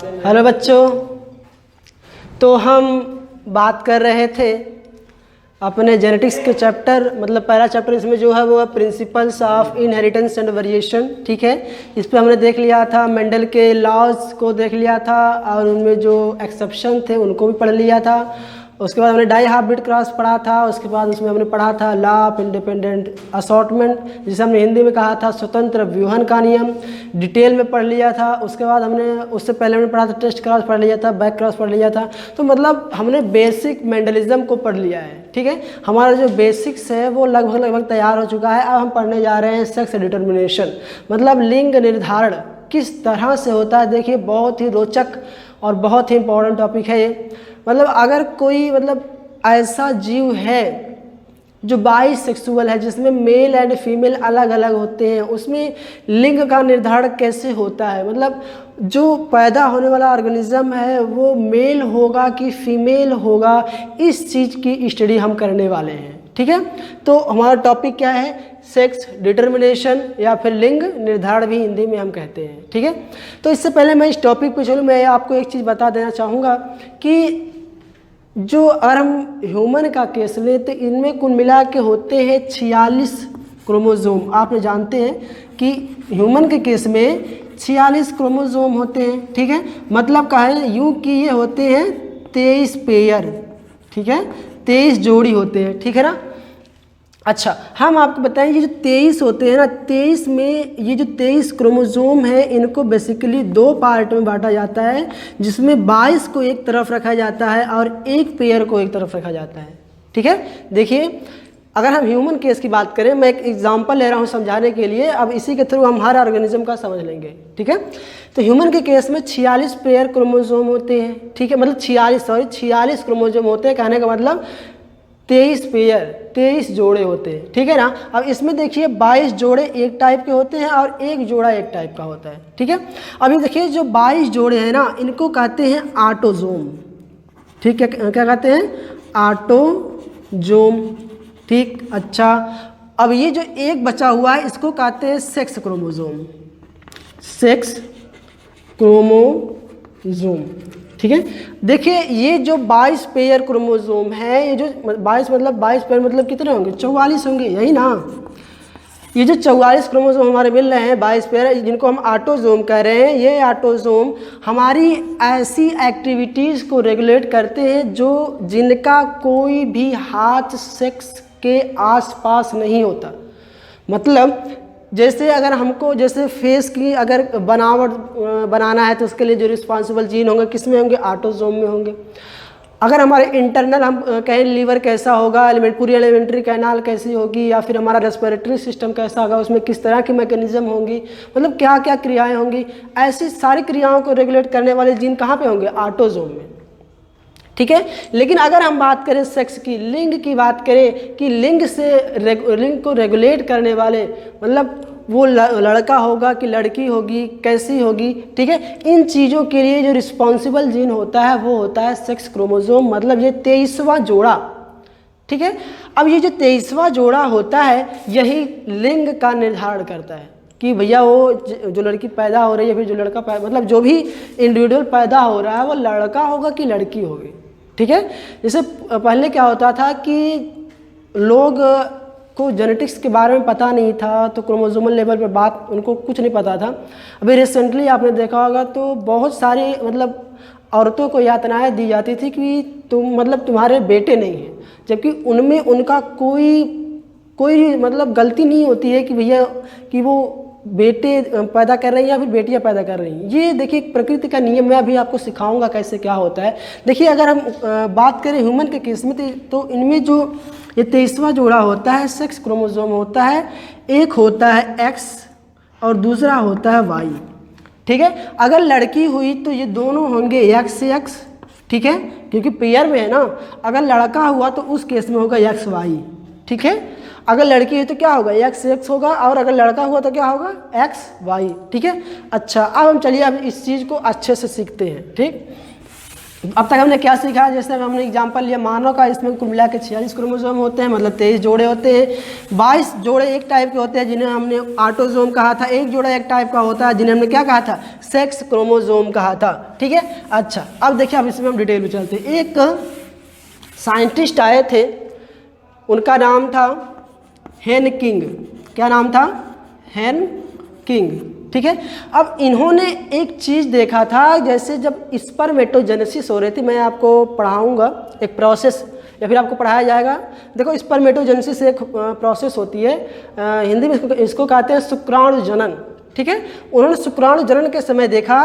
Hello बच्चों, तो हम बात कर रहे थे अपने जेनेटिक्स के चैप्टर, मतलब पहला चैप्टर इसमें जो है वो है principles of inheritance and variation. ठीक है, इस पर हमने देख लिया था, मेंडल के लॉज को देख लिया था और उनमें जो एक्सेप्शन थे उनको भी पढ़ लिया था। उसके बाद हमने डाई हाफ बिट क्रॉस पढ़ा था। उसके बाद उसमें हमने पढ़ा था लॉ ऑफ इंडिपेंडेंट असॉर्टमेंट, जिसे हमने हिंदी में कहा था स्वतंत्र व्यूहन का नियम, डिटेल में पढ़ लिया था। उसके बाद हमने उससे पहले हमने पढ़ा था टेस्ट क्रॉस पढ़ लिया था, बैक क्रॉस पढ़ लिया था। तो मतलब हमने बेसिक मेंडलिज्म को पढ़ लिया है। ठीक है, हमारा जो बेसिक्स है वो लगभग तैयार हो चुका है। अब हम पढ़ने जा रहे हैं सेक्स डिटर्मिनेशन, मतलब लिंग निर्धारण किस तरह से होता है। देखिए, बहुत ही रोचक और बहुत ही इंपॉर्टेंट टॉपिक है ये। मतलब अगर कोई ऐसा जीव है जो बाइसेक्सुअल है, जिसमें मेल एंड फीमेल अलग अलग होते हैं, उसमें लिंग का निर्धारण कैसे होता है, मतलब जो पैदा होने वाला ऑर्गेनिज्म है वो मेल होगा कि फीमेल होगा, इस चीज़ की स्टडी हम करने वाले हैं। ठीक है, तो हमारा टॉपिक क्या है? सेक्स डिटर्मिनेशन या फिर लिंग निर्धारण भी हिंदी में हम कहते हैं। ठीक है, तो इससे पहले मैं इस टॉपिक पे चलूँ, मैं आपको एक चीज़ बता देना चाहूँगा कि जो अगर हम ह्यूमन का केस लें तो इनमें कुल मिला के होते हैं 46 क्रोमोसोम। आप जानते हैं कि ह्यूमन के केस में 46 क्रोमोसोम होते हैं। ठीक है, मतलब कहें यूँ कि ये होते हैं 23 पेयर। ठीक है, 23 जोड़ी होते हैं। ठीक है ना। अच्छा, हम आपको बताएं ये जो 23 होते हैं ना, 23 में ये जो 23 क्रोमोसोम है इनको बेसिकली दो पार्ट में बांटा जाता है, जिसमें 22 को एक तरफ रखा जाता है और एक पेयर को एक तरफ रखा जाता है। ठीक है, देखिए अगर हम ह्यूमन केस की बात करें, मैं एक एग्जांपल ले रहा हूँ समझाने के लिए, अब इसी के थ्रू हम हर ऑर्गेनिज्म का समझ लेंगे। ठीक है, तो ह्यूमन के केस में 46 पेयर क्रोमोसोम होते हैं। ठीक है, मतलब 46 क्रोमोसोम होते हैं, कहने का मतलब 23 पेयर 23 जोड़े होते हैं। ठीक है ना। अब इसमें देखिए 22 जोड़े एक टाइप के होते हैं और एक जोड़ा एक टाइप का होता है। ठीक है, अभी देखिए जो 22 जोड़े हैं ना, इनको कहते हैं ऑटोजोम। ठीक है, क्या कहते हैं? ऑटोजोम। ठीक, अच्छा, अब ये जो एक बचा हुआ है इसको कहते हैं सेक्स क्रोमोसोम। Sex chromosome. ठीक है, देखिए ये जो 22 पेयर क्रोमोसोम है, ये जो 22 पेयर मतलब कितने होंगे? 44 होंगे, यही ना। ये जो 44 क्रोमोसोम हमारे मिल रहे हैं 22 पेयर, जिनको हम ऑटोजोम कह रहे हैं, ये ऑटोजोम हमारी ऐसी एक्टिविटीज़ को रेगुलेट करते हैं जो जिनका कोई भी हाथ सेक्स के आसपास नहीं होता। मतलब जैसे अगर हमको जैसे फेस की अगर बनावट बनाना है तो उसके लिए जो रिस्पॉन्सिबल जीन होंगे किस में होंगे? ऑटोजोम में होंगे। अगर हमारे इंटरनल हम कहें लीवर कैसा होगा, पूरी एलिमेंट्री कैनाल कैसी होगी, या फिर हमारा रेस्पिरेटरी सिस्टम कैसा होगा, उसमें किस तरह की मैकेनिज्म होंगी, मतलब क्या क्या क्रियाएं होंगी, ऐसी सारी क्रियाओं को रेगुलेट करने वाले जीन कहाँ पे होंगे? ऑटोजोम में। ठीक है, लेकिन अगर हम बात करें सेक्स की, लिंग की बात करें कि लिंग को रेगुलेट करने वाले, मतलब वो लड़का होगा कि लड़की होगी, कैसी होगी, ठीक है, इन चीज़ों के लिए जो रिस्पॉन्सिबल जीन होता है वो होता है सेक्स क्रोमोसोम, मतलब ये 23वां जोड़ा। ठीक है, अब ये जो 23वां जोड़ा होता है यही लिंग का निर्धारण करता है कि भैया वो जो लड़की पैदा हो रही है, फिर जो लड़का मतलब जो भी इंडिविजुअल पैदा हो रहा है वो लड़का होगा कि लड़की होगी। ठीक है, जैसे पहले क्या होता था कि लोग को जेनेटिक्स के बारे में पता नहीं था, तो क्रोमोसोमल लेवल पर बात उनको कुछ नहीं पता था। अभी रिसेंटली आपने देखा होगा तो बहुत सारी औरतों को यातनाएं दी जाती थी कि तुम्हारे बेटे नहीं हैं, जबकि उनमें उनका कोई गलती नहीं होती है कि भैया कि वो बेटे पैदा कर रही हैं या फिर बेटियां पैदा कर रही हैं। ये देखिए प्रकृति का नियम, मैं अभी आपको सिखाऊंगा कैसे क्या होता है। देखिए अगर हम बात करें ह्यूमन के केस में तो इनमें जो ये 23वां जोड़ा होता है सेक्स क्रोमोसोम होता है, एक होता है एक्स और दूसरा होता है वाई। ठीक है, अगर लड़की हुई तो ये दोनों होंगे एक्स से एक्स। ठीक है, क्योंकि पेयर में है ना। अगर लड़का हुआ तो उस केस में होगा एक्स वाई। ठीक है, अगर लड़की हुई तो क्या होगा? एक्स एक्स होगा, और अगर लड़का हुआ तो क्या होगा? X Y. ठीक है, अच्छा, अब हम चलिए अब इस चीज़ को अच्छे से सीखते हैं। ठीक, अब तक हमने क्या सीखा, जैसे हमने एग्जांपल लिया मानव का, इसमें कुल मिला के 46 क्रोमोसोम होते हैं, मतलब 23 जोड़े होते हैं। 22 जोड़े एक टाइप के होते हैं जिन्हें हमने ऑटोसोम कहा था, एक जोड़ा एक टाइप का होता है जिन्हें हमने क्या कहा था, सेक्स क्रोमोसोम कहा था। ठीक है, अच्छा अब देखिए, अब इसमें हम डिटेल में चलते हैं। एक साइंटिस्ट आए थे, उनका नाम था हेनकिंग। क्या नाम था, हेनकिंग। ठीक है, अब इन्होंने एक चीज़ देखा था, जैसे जब स्पर्मेटोजेनेसिस हो रही थी, मैं आपको पढ़ाऊंगा एक प्रोसेस, या फिर आपको पढ़ाया जाएगा। देखो स्पर्मेटोजेनेसिस एक प्रोसेस होती है, हिंदी में इसको कहते हैं शुक्राणु जनन। ठीक है, उन्होंने शुक्राणु जनन के समय देखा,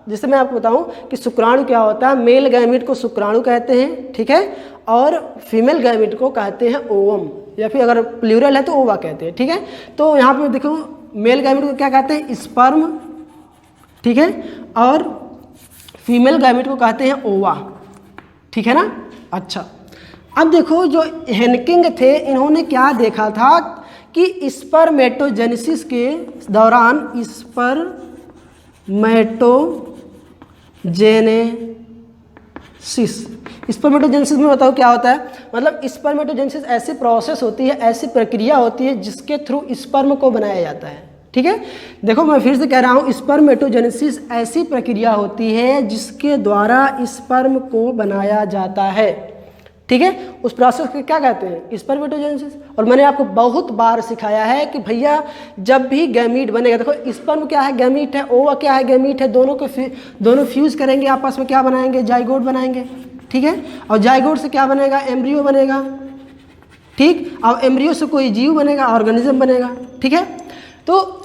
जिससे मैं आपको बताऊं कि शुक्राणु क्या होता है। मेल गैमीट को शुक्राणु कहते हैं, ठीक है, और फीमेल गैमीट को कहते हैं ओवम, या फिर अगर प्लूरल है तो ओवा कहते हैं। ठीक है, तो यहाँ पे देखो मेल गैमीट को क्या कहते हैं, स्पर्म। ठीक है, और फीमेल गैमीट को कहते हैं ओवा। ठीक है ना। अच्छा, अब देखो जो हेनकिंग थे, इन्होंने क्या देखा था कि स्पर्मेटोजेनेसिस के दौरान, स्पर्मेटोजेनेसिस में बताओ क्या होता है। मतलब स्पर्मेटोजेनेसिस ऐसी प्रोसेस होती है, ऐसी प्रक्रिया होती है जिसके थ्रू स्पर्म को बनाया जाता है। ठीक है, देखो मैं फिर से कह रहा हूँ, स्पर्मेटोजेनेसिस ऐसी प्रक्रिया होती है जिसके द्वारा स्पर्म को बनाया जाता है। ठीक है, उस प्रोसेस को क्या कहते हैं, स्पर्मेटोजेनेसिस। और मैंने आपको बहुत बार सिखाया है कि भैया जब भी गैमीट बनेगा, देखो स्पर्म क्या है, गैमीट है, ओवा क्या है, गैमीट है, दोनों फ्यूज करेंगे आपस में, क्या बनाएंगे, जाइगोट बनाएंगे। ठीक है, और जाइगोट से क्या बनेगा, एम्ब्रियो बनेगा। ठीक, और एम्ब्रियो से कोई जीव बनेगा, ऑर्गेनिज्म बनेगा। ठीक है, तो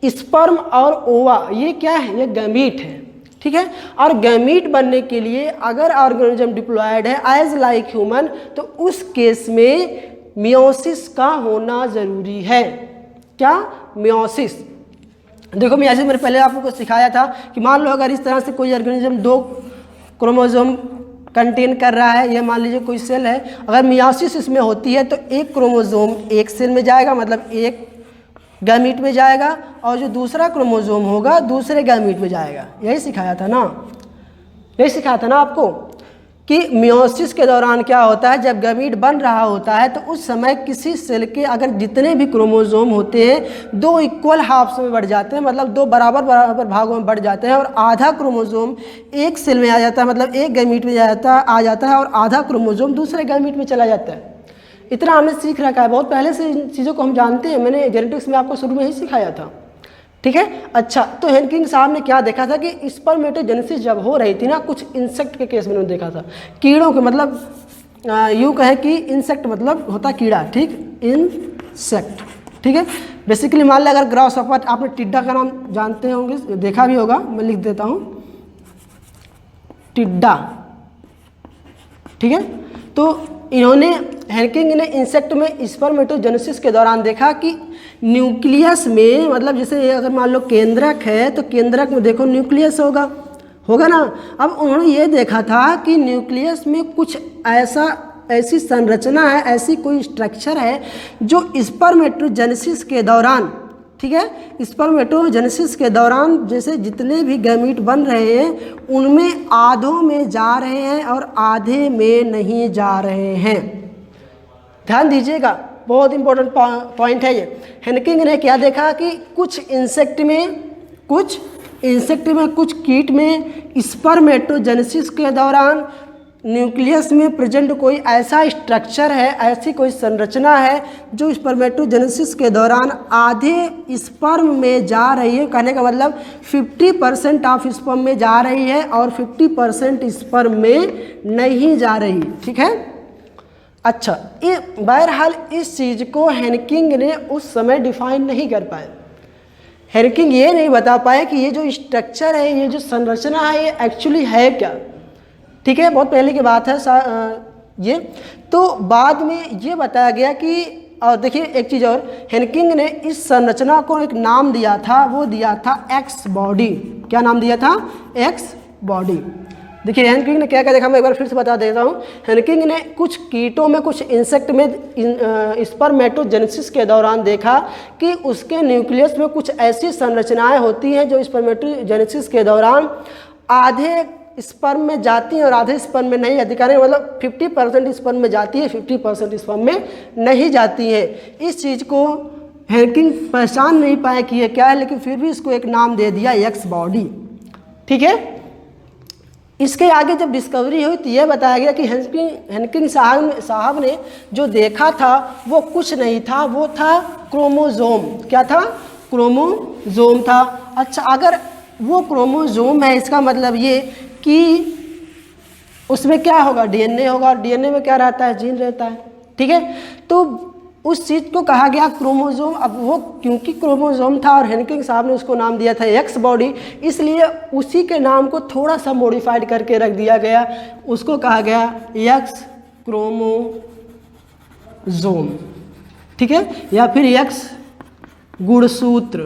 स्पर्म और ओवा ये क्या है, ये गैमीट है। ठीक है, और गैमीट बनने के लिए अगर ऑर्गेनिज्म डिप्लॉयड है एज लाइक ह्यूमन, तो उस केस में मियोसिस का होना जरूरी है। क्या, मियोसिस। देखो मियोसिस मैंने पहले आपको सिखाया था कि मान लो अगर इस तरह से कोई ऑर्गेनिज्म 2 क्रोमोसोम कंटेन कर रहा है, ये मान लीजिए कोई सेल है, अगर मियोसिस इसमें होती है तो एक क्रोमोसोम एक सेल में जाएगा, मतलब एक गैमीट में जाएगा, और जो दूसरा क्रोमोसोम होगा दूसरे गैमीट में जाएगा। यही सिखाया था ना, यही सिखाया था ना आपको कि मियोसिस के दौरान क्या होता है, जब गैमीट बन रहा होता है तो उस समय किसी सेल के अगर जितने भी क्रोमोसोम होते हैं 2 इक्वल हाफ्स में बढ़ जाते हैं, मतलब 2 बराबर भागों में बढ़ जाते हैं, और आधा क्रोमोसोम एक सेल में आ जाता है, मतलब एक गैमीट में आ जाता है, और आधा क्रोमोसोम दूसरे गैमीट में चला जाता है। इतना हमने सीख रखा है, बहुत पहले से इन चीज़ों को हम जानते हैं, मैंने जेनेटिक्स में आपको शुरू में ही सिखाया था। ठीक है, अच्छा, तो हेनकिंग साहब ने क्या देखा था कि स्पर्मेटोजेनेसिस जब हो रही थी ना, कुछ इंसेक्ट के केस में उन्होंने देखा था, कीड़ों के, मतलब यूँ कहे कि इंसेक्ट मतलब होता कीड़ा। ठीक, इंसेक्ट। ठीक है, बेसिकली मान लिया अगर ग्रास हॉपर, आपने टिड्डा का नाम जानते होंगे, देखा भी होगा, मैं लिख देता हूँ, टिड्डा। ठीक है, तो इन्होंने, हेनकिंग ने इंसेक्ट में स्पर्मेटोजेनेसिस के दौरान देखा कि न्यूक्लियस में, मतलब जैसे अगर मान लो केंद्रक है तो केंद्रक में देखो न्यूक्लियस होगा ना। अब उन्होंने ये देखा था कि न्यूक्लियस में कुछ ऐसी संरचना है, ऐसी कोई स्ट्रक्चर है जो स्पर्मेटोजेनेसिस के दौरान, ठीक है, स्पर्मेटोजेनेसिस के दौरान जैसे जितने भी गैमीट बन रहे हैं उनमें आधों में जा रहे हैं और आधे में नहीं जा रहे हैं। ध्यान दीजिएगा, बहुत इंपॉर्टेंट पॉइंट है ये। हेनकिंग ने क्या देखा कि कुछ इंसेक्ट में, कुछ कीट में स्पर्मेटोजेनेसिस के दौरान न्यूक्लियस में प्रेजेंट कोई ऐसा स्ट्रक्चर है, ऐसी कोई संरचना है जो स्पर्मेटोजेनेसिस के दौरान आधे स्पर्म में जा रही है। कहने का मतलब 50% ऑफ स्पर्म में जा रही है और 50% स्पर्म में नहीं जा रही। ठीक है, अच्छा, ये बहरहाल इस चीज़ को हेनकिंग ने उस समय डिफाइन नहीं कर पाए। हेनकिंग ये नहीं बता पाए कि ये जो स्ट्रक्चर है, ये जो संरचना है, ये एक्चुअली है क्या। ठीक है, बहुत पहले की बात है ये। तो बाद में ये बताया गया कि, और देखिए एक चीज़ और, हेनकिंग ने इस संरचना को एक नाम दिया था, वो दिया था एक्स बॉडी। क्या नाम दिया था, एक्स बॉडी। देखिए हेनकिंग ने क्या क्या देखा, मैं एक बार फिर से बता देता हूँ। हेनकिंग ने कुछ कीटों में, कुछ इंसेक्ट में स्पर्मेटोजेनेसिस के दौरान देखा कि उसके न्यूक्लियस में कुछ ऐसी संरचनाएं होती हैं जो स्पर्मेटोजेनेसिस के दौरान आधे स्पर्म में जाती हैं और आधे स्पर्म में नहीं जाती, कहने का मतलब 50% स्पर्म में जाती है, 50% स्पर्म में नहीं जाती है। इस चीज़ को हैंकिंग पहचान नहीं पाए कि ये क्या है, लेकिन फिर भी इसको एक नाम दे दिया एक्स बॉडी। ठीक है, इसके आगे जब डिस्कवरी हुई तो ये बताया गया कि हैंकिंग साहब ने जो देखा था वो कुछ नहीं था, वो था क्रोमोजोम। क्या था? क्रोमोजोम था। अच्छा, अगर वो क्रोमोजोम है इसका मतलब ये कि उसमें क्या होगा? डीएनए होगा, और डीएनए में क्या रहता है? जीन रहता है। ठीक है, तो उस चीज़ को कहा गया क्रोमोजोम। अब वो क्योंकि क्रोमोजोम था और हैंकिंग साहब ने उसको नाम दिया था एक्स बॉडी, इसलिए उसी के नाम को थोड़ा सा मॉडिफाइड करके रख दिया गया, उसको कहा गया एक्स क्रोमोजोम। ठीक है, या फिर एक्स गुणसूत्र,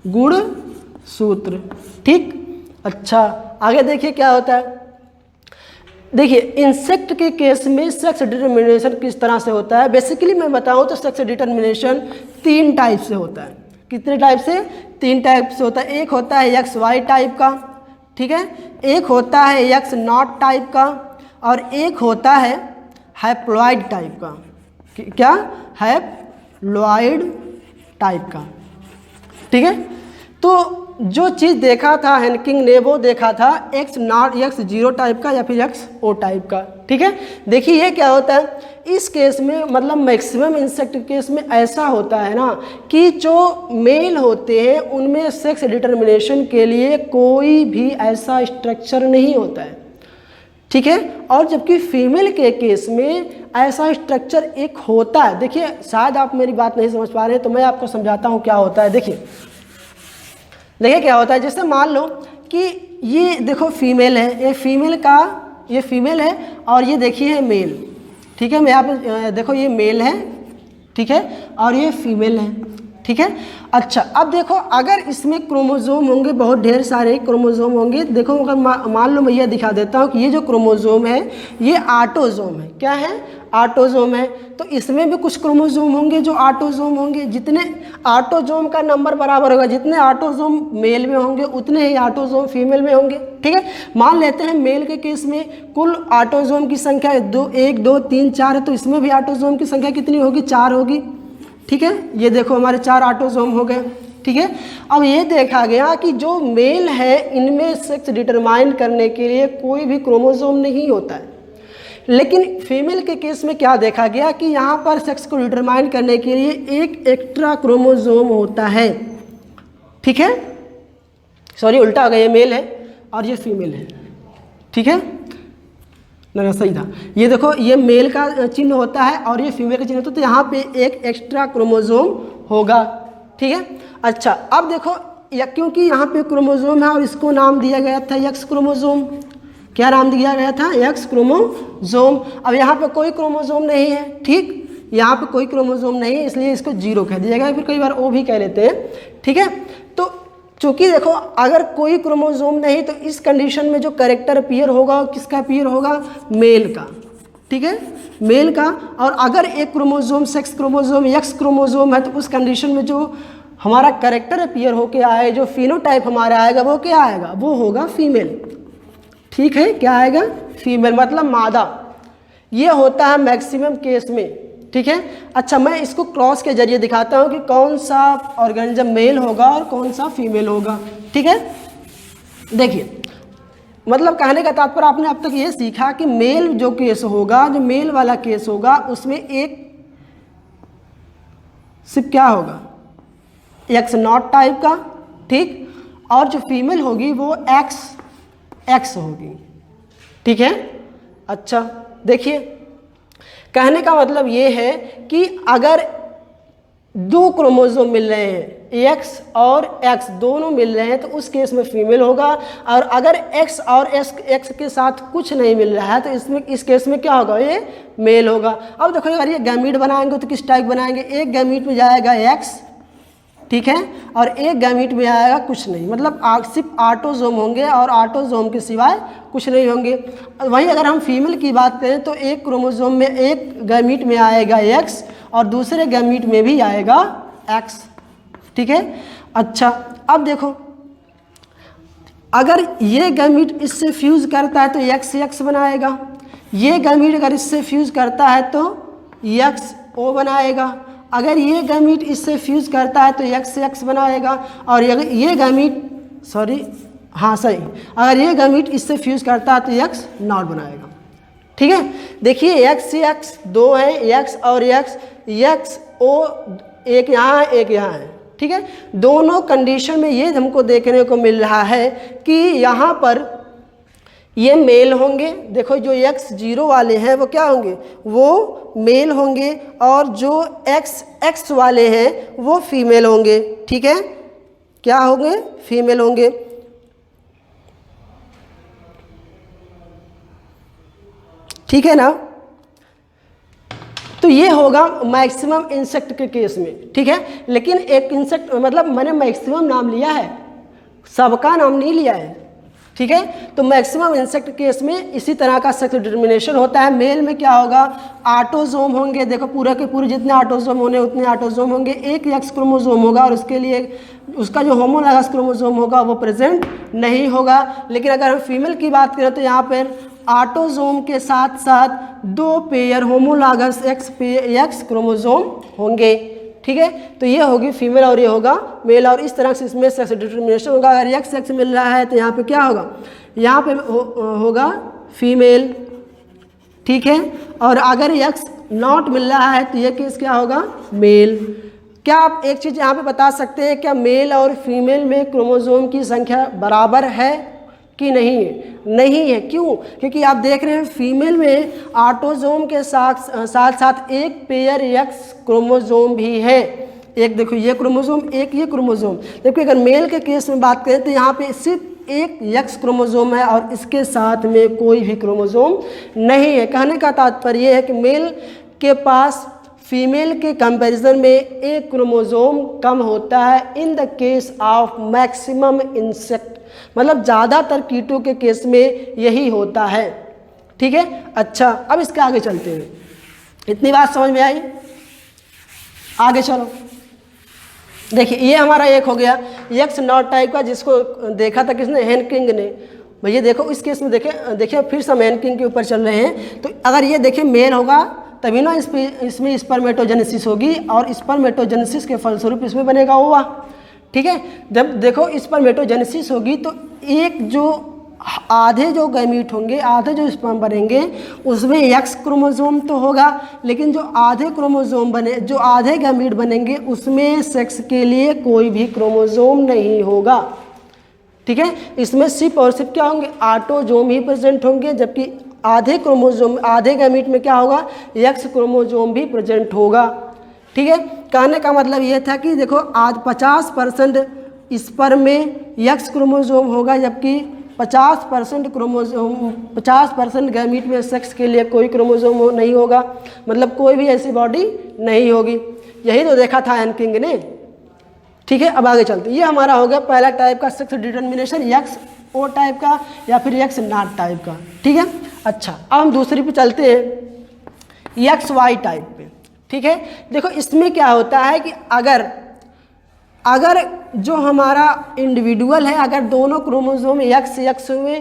गुणसूत्र। ठीक, अच्छा आगे देखिए क्या होता है। देखिए इंसेक्ट के केस में सेक्स डिटर्मिनेशन किस तरह से होता है। बेसिकली मैं बताऊं तो सेक्स डिटर्मिनेशन 3 टाइप से होता है। कितने टाइप से? 3 टाइप से होता है। एक होता है एक्स वाई टाइप का, ठीक है, एक होता है एक्स नॉट टाइप का, और एक होता है हैप्लॉइड टाइप का। क्या? हैप्लॉइड टाइप का। ठीक है, तो जो चीज़ देखा था हैंकिंग ने वो देखा था x not, x zero type का या फिर एक्स ओ टाइप का। ठीक है, देखिए ये क्या होता है इस केस में, मतलब मैक्सिमम इंसेक्ट केस में ऐसा होता है ना कि जो मेल होते हैं उनमें सेक्स डिटर्मिनेशन के लिए कोई भी ऐसा स्ट्रक्चर नहीं होता है। ठीक है, और जबकि फीमेल के केस में ऐसा स्ट्रक्चर एक होता है। देखिए शायद आप मेरी बात नहीं समझ पा रहे हैं तो मैं आपको समझाता हूँ क्या होता है। देखिए क्या होता है, जैसे मान लो कि ये देखो फीमेल है, ये फीमेल है और ये देखिए है मेल। ठीक है, मैं यहाँ पे देखो ये मेल है, ठीक है, और ये फीमेल है। ठीक है, अच्छा अब देखो अगर इसमें क्रोमोजोम होंगे, बहुत ढेर सारे क्रोमोजोम होंगे। देखो अगर मान लो मैं ये दिखा देता हूँ कि ये जो क्रोमोजोम है ये ऑटोजोम है। क्या है? ऑटोजोम है। तो इसमें भी कुछ क्रोमोजोम होंगे जो ऑटोजोम होंगे। जितने ऑटोजोम का नंबर बराबर होगा, जितने ऑटोजोम मेल में होंगे उतने ही ऑटोजोम फीमेल में होंगे। ठीक है, मान लेते हैं मेल के केस में कुल ऑटोजोम की संख्या 1 2 3 4 है, तो इसमें भी ऑटोजोम की संख्या कितनी होगी? 4 होगी। ठीक है, ये देखो हमारे 4 ऑटोजोम हो गए। ठीक है, अब ये देखा गया कि जो मेल है इनमें सेक्स डिटरमाइन करने के लिए कोई भी क्रोमोजोम नहीं होता है, लेकिन फीमेल के केस में क्या देखा गया कि यहाँ पर सेक्स को डिटरमाइन करने के लिए एक एक्स्ट्रा क्रोमोजोम होता है। ठीक है, सॉरी उल्टा हो गया, ये मेल है और ये फीमेल है। ठीक है ना, सही था। ये देखो ये मेल का चिन्ह होता है और ये फीमेल का चिन्ह होता है, तो यहाँ पे एक एक्स्ट्रा क्रोमोजोम होगा। ठीक है, अच्छा अब देखो क्योंकि यहाँ पे क्रोमोजोम है और इसको नाम दिया गया था एक्स क्रोमोजोम। क्या नाम दिया गया था? X chromosome. अब यहाँ पे कोई क्रोमोजोम नहीं है। ठीक, यहाँ पे कोई क्रोमोजोम नहीं है इसलिए इसको 0 कह दिया गया, फिर कई बार ओ भी कह लेते हैं। ठीक है, तो चूँकि देखो अगर कोई क्रोमोजोम नहीं तो इस कंडीशन में जो कैरेक्टर अपीयर होगा किसका अपीयर होगा? मेल का। ठीक है, मेल का। और अगर एक chromosome sex chromosome x chromosome है तो उस कंडीशन में जो हमारा कैरेक्टर अपीयर होके आए, जो फिनोटाइप हमारा आएगा वो क्या आएगा? वो होगा फीमेल। ठीक है, क्या आएगा? फीमेल, मतलब मादा। ये होता है मैक्सिमम केस में। ठीक है, अच्छा मैं इसको क्रॉस के जरिए दिखाता हूँ कि कौन सा ऑर्गेनिज्म मेल होगा और कौन सा फीमेल होगा। ठीक है, देखिए मतलब कहने का तात्पर्य आपने अब तक ये सीखा कि मेल जो केस होगा, जो मेल वाला केस होगा उसमें एक सिर्फ क्या होगा? एक्स नॉट टाइप का। ठीक, और जो फीमेल होगी वो एक्स होगी। ठीक है, अच्छा देखिए कहने का मतलब ये है कि अगर 2 क्रोमोसोम मिल रहे हैं, एक्स और एक्स दोनों मिल रहे हैं, तो उस केस में फीमेल होगा। और अगर एक्स और एक्स के साथ कुछ नहीं मिल रहा है तो इस केस में क्या होगा? ये मेल होगा। अब देखो अगर ये गैमीट बनाएंगे तो किस टाइप बनाएंगे? एक गैमीट में जाएगा एक्स, ठीक है, और एक गैमीट में आएगा कुछ नहीं, मतलब सिर्फ ऑटोजोम होंगे और ऑटोजोम के सिवाय कुछ नहीं होंगे। वहीं अगर हम फीमेल की बात करें तो एक क्रोमोसोम में एक गैमीट में आएगा एक्स और दूसरे गैमीट में भी आएगा एक्स। ठीक है, अच्छा अब देखो अगर ये गैमीट इससे फ्यूज करता है तो एक्स एक्स बनाएगा, ये गैमीट अगर इससे फ्यूज करता है तो एक्स ओ बनाएगा, अगर ये गैमीट इससे फ्यूज करता है तो एक्स एक्स बनाएगा, और ये गैमीट अगर ये गैमीट इससे फ्यूज करता है तो एक्स नॉट बनाएगा। ठीक है, देखिए एक्स एक्स दो है, एक्स और एक्स ओ एक यहाँ है एक यहाँ है। ठीक है, दोनों कंडीशन में ये हमको देखने को मिल रहा है कि यहाँ पर ये मेल होंगे, देखो जो एक्स जीरो वाले हैं वो क्या होंगे, वो मेल होंगे, और जो एक्स एक्स वाले हैं वो फीमेल होंगे। ठीक है, क्या होंगे, फीमेल होंगे। ठीक है ना, तो ये होगा मैक्सिमम इंसेक्ट के केस में। ठीक है, लेकिन एक इंसेक्ट मतलब मैंने मैक्सिमम नाम लिया है, सबका नाम नहीं लिया है। ठीक है, तो मैक्सिमम इंसेक्ट केस में इसी तरह का सेक्स डिटर्मिनेशन होता है। मेल में क्या होगा, ऑटोजोम होंगे, देखो पूरे के पूरे जितने ऑटोजोम होने उतने ऑटोजोम होंगे, एक एक्स क्रोमोजोम होगा और उसके लिए उसका जो होमोलॉगस क्रोमोजोम होगा वो प्रेजेंट नहीं होगा। लेकिन अगर हम फीमेल की बात करें तो यहाँ पर ऑटोजोम के साथ साथ दो पेयर होमोलॉगस एक्स क्रोमोजोम होंगे। ठीक है, तो ये होगी फीमेल और ये होगा मेल, और इस तरह से इसमें सेक्स डिटर्मिनेशन होगा। अगर एक्स एक्स मिल रहा है तो यहाँ पे क्या होगा, यहाँ पे होगा फीमेल। ठीक है, और अगर एक्स नॉट मिल रहा है तो ये केस क्या होगा, मेल। क्या आप एक चीज़ यहाँ पे बता सकते हैं, क्या मेल और फीमेल में क्रोमोजोम की संख्या बराबर है कि नहीं है? नहीं है। क्यों? क्योंकि आप देख रहे हैं फीमेल में ऑटोजोम के साथ साथ एक पेयर एक्स क्रोमोजोम भी है। एक देखो ये क्रोमोजोम, एक ये क्रोमोजोम। देखिए अगर मेल के केस में बात करें तो यहाँ पे सिर्फ एक एक्स क्रोमोजोम है और इसके साथ में कोई भी क्रोमोजोम नहीं है। कहने का तात्पर्य यह है कि मेल के पास फीमेल के कंपैरिजन में एक क्रोमोजोम कम होता है in the case of maximum insect, मतलब ज़्यादातर कीटों के केस में यही होता है। ठीक है, अच्छा अब इसके आगे चलते हैं। इतनी बात समझ में आई? आगे चलो, देखिए ये हमारा एक हो गया एक्स नॉट टाइप का, जिसको देखा था किसने, हेनकिंग ने। भैया देखो इस केस में देखिए फिर से हम हेनकिंग के ऊपर चल रहे हैं। तो अगर ये देखिए मेल होगा तभी ना इसमें स्पर्मेटोजेनेसिस होगी, और स्पर्मेटोजेनेसिस के फलस्वरूप इसमें बनेगा ओवा। ठीक है, जब देखो स्पर्मेटोजेनेसिस होगी तो एक जो आधे जो गैमीट होंगे, आधे जो स्पर्म बनेंगे उसमें एक्स क्रोमोजोम तो होगा, लेकिन जो आधे क्रोमोजोम जो आधे गैमीट बनेंगे उसमें सेक्स के लिए कोई भी क्रोमोजोम नहीं होगा। ठीक है, इसमें सिर्फ और सिर्फ क्या होंगे, ऑटोजोम ही प्रेजेंट होंगे, जबकि आधे क्रोमोजोम आधे गैमीट में क्या होगा, एक्स क्रोमोजोम भी प्रेजेंट होगा। ठीक है, कहने का मतलब ये था कि देखो आज 50% स्पर्म में एक्स क्रोमोजोम होगा, जबकि 50% गैमीट में सेक्स के लिए कोई क्रोमोजोम नहीं होगा, मतलब कोई भी ऐसी बॉडी नहीं होगी। यही तो देखा था हेनकिंग ने। ठीक है, अब आगे चलते। ये हमारा हो गया पहला टाइप का सेक्स डिटर्मिनेशन, एक्स ओ टाइप का या फिर एक्स नॉट टाइप का। ठीक है, अच्छा अब हम दूसरी पे चलते हैं, एक्स वाई टाइप पे। ठीक है, देखो इसमें क्या होता है कि अगर जो हमारा इंडिविजुअल है, अगर दोनों क्रोमोसोम एक्स एक्स हुए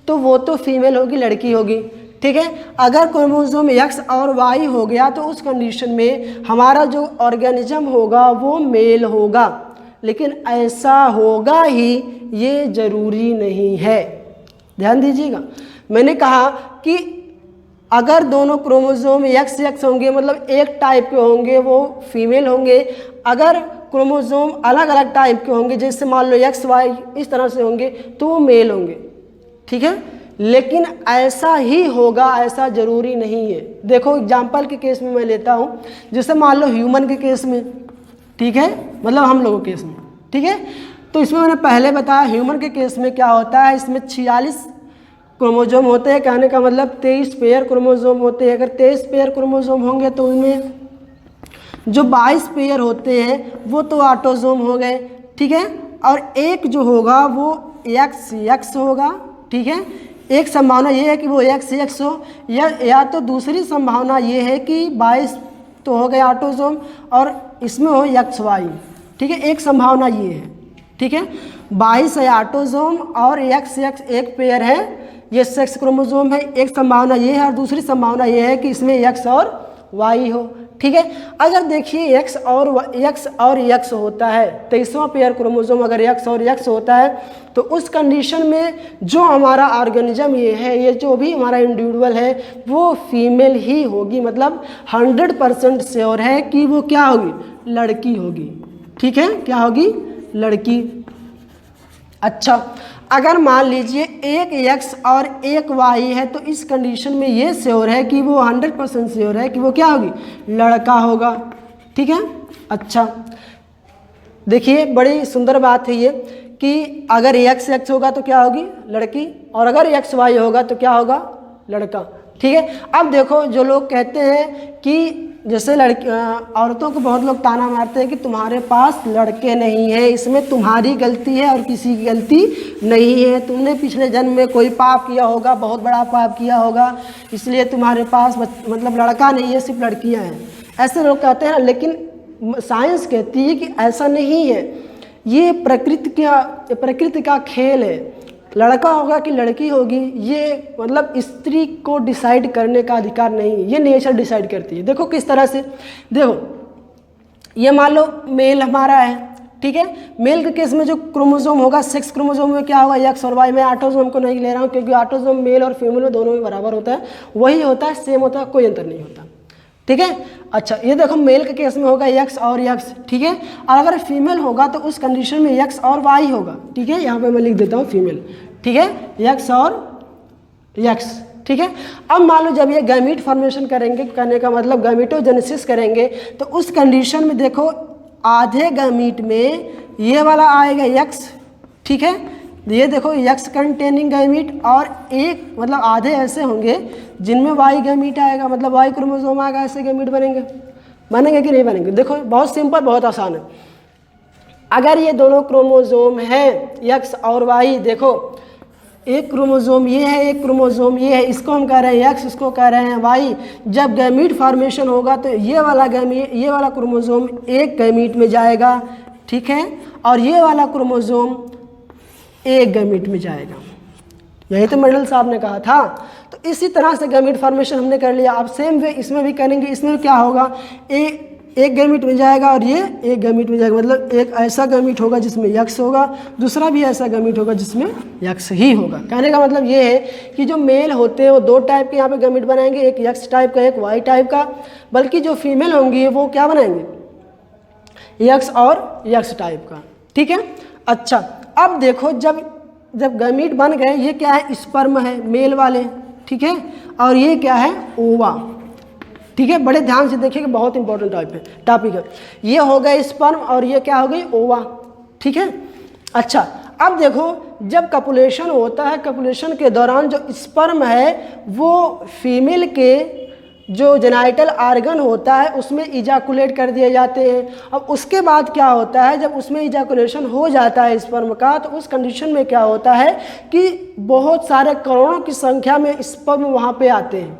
तो वो तो फीमेल होगी, लड़की होगी। ठीक है, अगर क्रोमोसोम एक्स और वाई हो गया तो उस कंडीशन में हमारा जो ऑर्गेनिज्म होगा वो मेल होगा, लेकिन ऐसा होगा ही ये ज़रूरी नहीं है। ध्यान दीजिएगा, मैंने कहा कि अगर दोनों क्रोमोसोम एक्स एक्स होंगे मतलब एक टाइप के होंगे वो फीमेल होंगे, अगर क्रोमोसोम अलग अलग टाइप के होंगे जैसे मान लो एक्स वाई इस तरह से होंगे तो वो मेल होंगे। ठीक है, लेकिन ऐसा ही होगा ऐसा ज़रूरी नहीं है। देखो एग्जाम्पल के केस में मैं लेता हूँ, जैसे मान लो ह्यूमन के केस में, ठीक है, मतलब हम लोगों के केस में। ठीक है, तो इसमें मैंने पहले बताया ह्यूमन के केस में क्या होता है, इसमें 46 क्रोमोसोम होते हैं, कहने का मतलब 23 पेयर क्रोमोसोम होते हैं। अगर 23 पेयर क्रोमोसोम होंगे तो उनमें जो 22 पेयर होते हैं वो तो ऑटोसोम हो गए। ठीक है, और एक जो होगा वो एक्स एक्स होगा। ठीक है, एक संभावना ये है कि वो एक्स एक्स हो, या तो दूसरी संभावना ये है कि 22 तो हो गए ऑटोसोम और इसमें हो एक्स वाई। ठीक है, एक संभावना ये है। ठीक है। 22 है ऑटोसोम और XX एक पेयर है, ये सेक्स क्रोमोसोम है। एक संभावना ये है और दूसरी संभावना ये है कि इसमें X और Y हो, ठीक है। अगर देखिए X और X होता है, 23वां पेयर क्रोमोसोम अगर X और X होता है तो उस कंडीशन में जो हमारा ऑर्गेनिज्म ये है, ये जो भी हमारा इंडिविजुअल है वो फीमेल ही होगी, मतलब 100% श्योर है कि वो क्या होगी, लड़की होगी, ठीक है। क्या होगी, लड़की। अच्छा, अगर मान लीजिए एक X और एक Y है तो इस कंडीशन में ये श्योर है कि वो 100% श्योर है कि वो क्या होगी, लड़का होगा, ठीक है। अच्छा, देखिए बड़ी सुंदर बात है ये कि अगर XX होगा तो क्या होगी, लड़की, और अगर XY होगा तो क्या होगा, लड़का, ठीक है। अब देखो जो लोग कहते हैं कि जैसे औरतों को बहुत लोग ताना मारते हैं कि तुम्हारे पास लड़के नहीं हैं, इसमें तुम्हारी गलती है और किसी की गलती नहीं है, तुमने पिछले जन्म में कोई पाप किया होगा, बहुत बड़ा पाप किया होगा, इसलिए तुम्हारे पास मतलब लड़का नहीं है, सिर्फ लड़कियां हैं, ऐसे लोग कहते हैं। लेकिन साइंस कहती है कि ऐसा नहीं है, ये प्रकृति का खेल है। लड़का होगा कि लड़की होगी ये मतलब स्त्री को डिसाइड करने का अधिकार नहीं है, ये नेचर डिसाइड करती है। देखो किस तरह से, देखो ये मान लो मेल हमारा है, ठीक है। मेल के केस में जो क्रोमोसोम होगा, सेक्स क्रोमोसोम में क्या होगा, X और Y। मैं ऑटोसोम को नहीं ले रहा हूँ क्योंकि ऑटोसोम मेल और फीमेल में दोनों में बराबर होता है, वही होता है, सेम होता है, कोई अंतर नहीं होता, ठीक है। अच्छा, ये देखो मेल के केस में होगा X और X, ठीक है। और अगर फीमेल होगा तो उस कंडीशन में X और Y होगा, ठीक है। यहाँ पे मैं लिख देता हूँ फीमेल, ठीक है, X और X, ठीक है। अब मान लो जब ये गैमीट फॉर्मेशन करेंगे, कहने का मतलब गैमीटोजेनेसिस करेंगे, तो उस कंडीशन में देखो आधे गैमीट में ये वाला आएगा X, ठीक है। ये देखो X कंटेनिंग गैमीट, और एक मतलब आधे ऐसे होंगे जिनमें Y गैमीट आएगा, मतलब Y क्रोमोसोम आएगा, ऐसे गैमीट बनेंगे कि नहीं बनेंगे। देखो बहुत सिंपल, बहुत आसान है। अगर ये दोनों क्रोमोसोम हैं X और Y, देखो एक क्रोमोसोम ये है, एक क्रोमोसोम ये है, इसको हम कह रहे हैं X, इसको कह रहे हैं Y। जब गैमीट फॉर्मेशन होगा तो ये वाला क्रोमोसोम एक गैमीट में जाएगा, ठीक है, और ये वाला क्रोमोसोम एक गैमीट में जाएगा। यही तो मेंडल साहब ने कहा था। तो इसी तरह से गैमीट फॉर्मेशन हमने कर लिया। अब सेम वे इसमें भी करेंगे। इसमें क्या होगा, एक गैमीट में जाएगा और ये एक गैमीट में जाएगा, मतलब एक ऐसा गैमीट होगा जिसमें X होगा, दूसरा भी ऐसा गैमीट होगा जिसमें X ही होगा। कहने का मतलब ये है कि जो मेल होते हैं वो दो टाइप के यहाँ पे गैमीट बनाएंगे, एक X टाइप का, एक Y टाइप का। बल्कि जो फीमेल होंगी वो क्या बनाएंगे, X और X टाइप का, ठीक है। अच्छा, अब देखो जब गैमीट बन गए, ये क्या है, स्पर्म है मेल वाले, ठीक है, और ये क्या है, ओवा, ठीक है। बड़े ध्यान से देखिए कि बहुत इंपॉर्टेंट टॉपिक है। ये हो गए स्पर्म और ये क्या हो गई, ओवा, ठीक है। अच्छा, अब देखो जब कपुलेशन होता है, कपुलेशन के दौरान जो स्पर्म है वो फीमेल के जो जेनाइटल आर्गन होता है उसमें इजाकुलेट कर दिए जाते हैं। अब उसके बाद क्या होता है, जब उसमें इजाकुलेशन हो जाता है स्पर्म का, तो उस कंडीशन में क्या होता है कि बहुत सारे करोड़ों की संख्या में स्पर्म वहाँ पे आते हैं,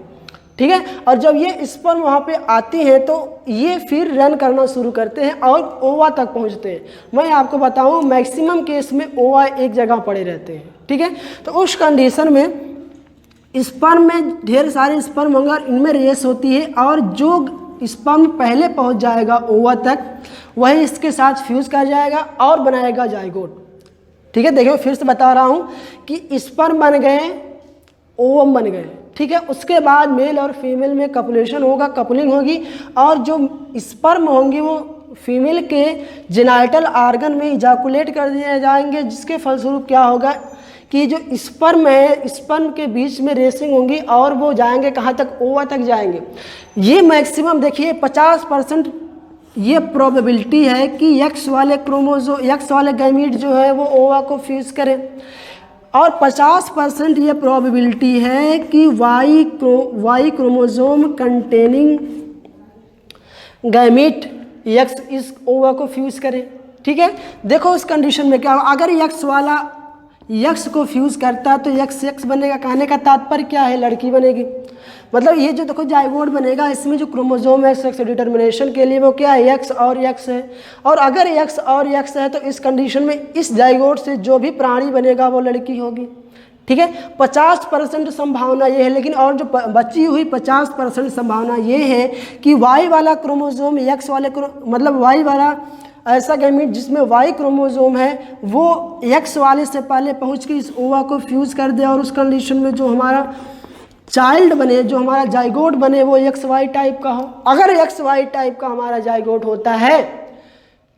ठीक है। और जब ये स्पर्म वहाँ पे आती हैं तो ये फिर रन करना शुरू करते हैं और ओवा तक पहुँचते हैं। मैं आपको बताऊँ मैक्सिमम केस में ओवा एक जगह पड़े रहते हैं, ठीक है। तो उस कंडीशन में स्पर्म में ढेर सारे स्पर्म होंगे और इनमें रेस होती है, और जो स्पर्म पहले पहुंच जाएगा ओवा तक वही इसके साथ फ्यूज कर जाएगा और बनाएगा जाइगोट, ठीक है। देखिए फिर से बता रहा हूं कि स्पर्म बन गए, ओवम बन गए, ठीक है। उसके बाद मेल और फीमेल में कपुलेशन होगा, कपलिंग होगी, और जो स्पर्म होंगी वो फीमेल के जेनाइटल आर्गन में इजाकुलेट कर दिए जाएंगे, जिसके फलस्वरूप क्या होगा कि जो स्पर्म है, स्पर्म के बीच में रेसिंग होंगी और वो जाएंगे कहाँ तक, ओवा तक जाएंगे। ये मैक्सिमम देखिए 50% ये प्रोबेबिलिटी है कि X वाले गैमीट जो है वो ओवा को फ्यूज करें, और 50% ये प्रोबेबिलिटी है कि Y chromosome containing gamete X इस ओवा को फ्यूज करे, ठीक है। देखो उस कंडीशन में क्या होगा, अगर X वाला X को फ्यूज करता है तो X बनेगा। कहने का तात्पर्य क्या है, लड़की बनेगी। मतलब ये जो देखो जाइगोट बनेगा, इसमें जो क्रोमोसोम है सेक्स डिटर्मिनेशन के लिए वो क्या है, एक्स और एक्स है। और अगर एक्स और एक्स है तो इस कंडीशन में इस जाइगोट से जो भी प्राणी बनेगा वो लड़की होगी। ठीक है, 50% संभावना ये है, लेकिन और जो बची हुई 50% संभावना ये है कि वाई वाला क्रोमोसोम एक्स वाले मतलब वाई वाला ऐसा गैमीट जिसमें वाई क्रोमोसोम है वो एक्स वाले से पहले पहुंच के इस ओवा को फ्यूज़ कर दे, और उस कंडीशन में जो हमारा चाइल्ड बने, जो हमारा जाइगोट बने वो एक्स वाई टाइप का हो। अगर एक्स वाई टाइप का हमारा जाइगोट होता है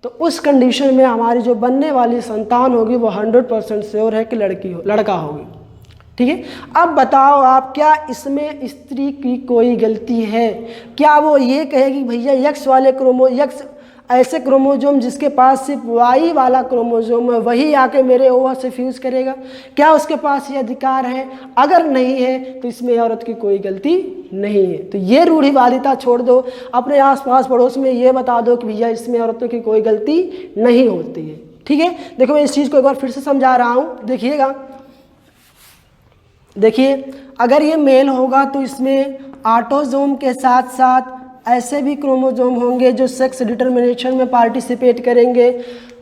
तो उस कंडीशन में हमारी जो बनने वाली संतान होगी वो 100% श्योर है कि लड़का होगी। ठीक है, अब बताओ आप, क्या इसमें स्त्री की कोई गलती है? क्या वो ये कहेगी भैया एक्स ऐसे क्रोमोसोम जिसके पास सिर्फ वाई वाला क्रोमोसोम है वही आके मेरे ओवा से फ्यूज़ करेगा? क्या उसके पास ये अधिकार है? अगर नहीं है तो इसमें औरत की कोई गलती नहीं है। तो ये रूढ़िवादिता छोड़ दो, अपने आसपास पड़ोस में ये बता दो कि भैया इसमें औरतों की कोई गलती नहीं होती है। ठीक है, देखो मैं इस चीज़ को एक बार फिर से समझा रहा हूँ, देखिएगा। देखिए, अगर ये मेल होगा तो इसमें ऑटोसोम के साथ साथ ऐसे भी क्रोमोसोम होंगे जो सेक्स डिटर्मिनेशन में पार्टिसिपेट करेंगे,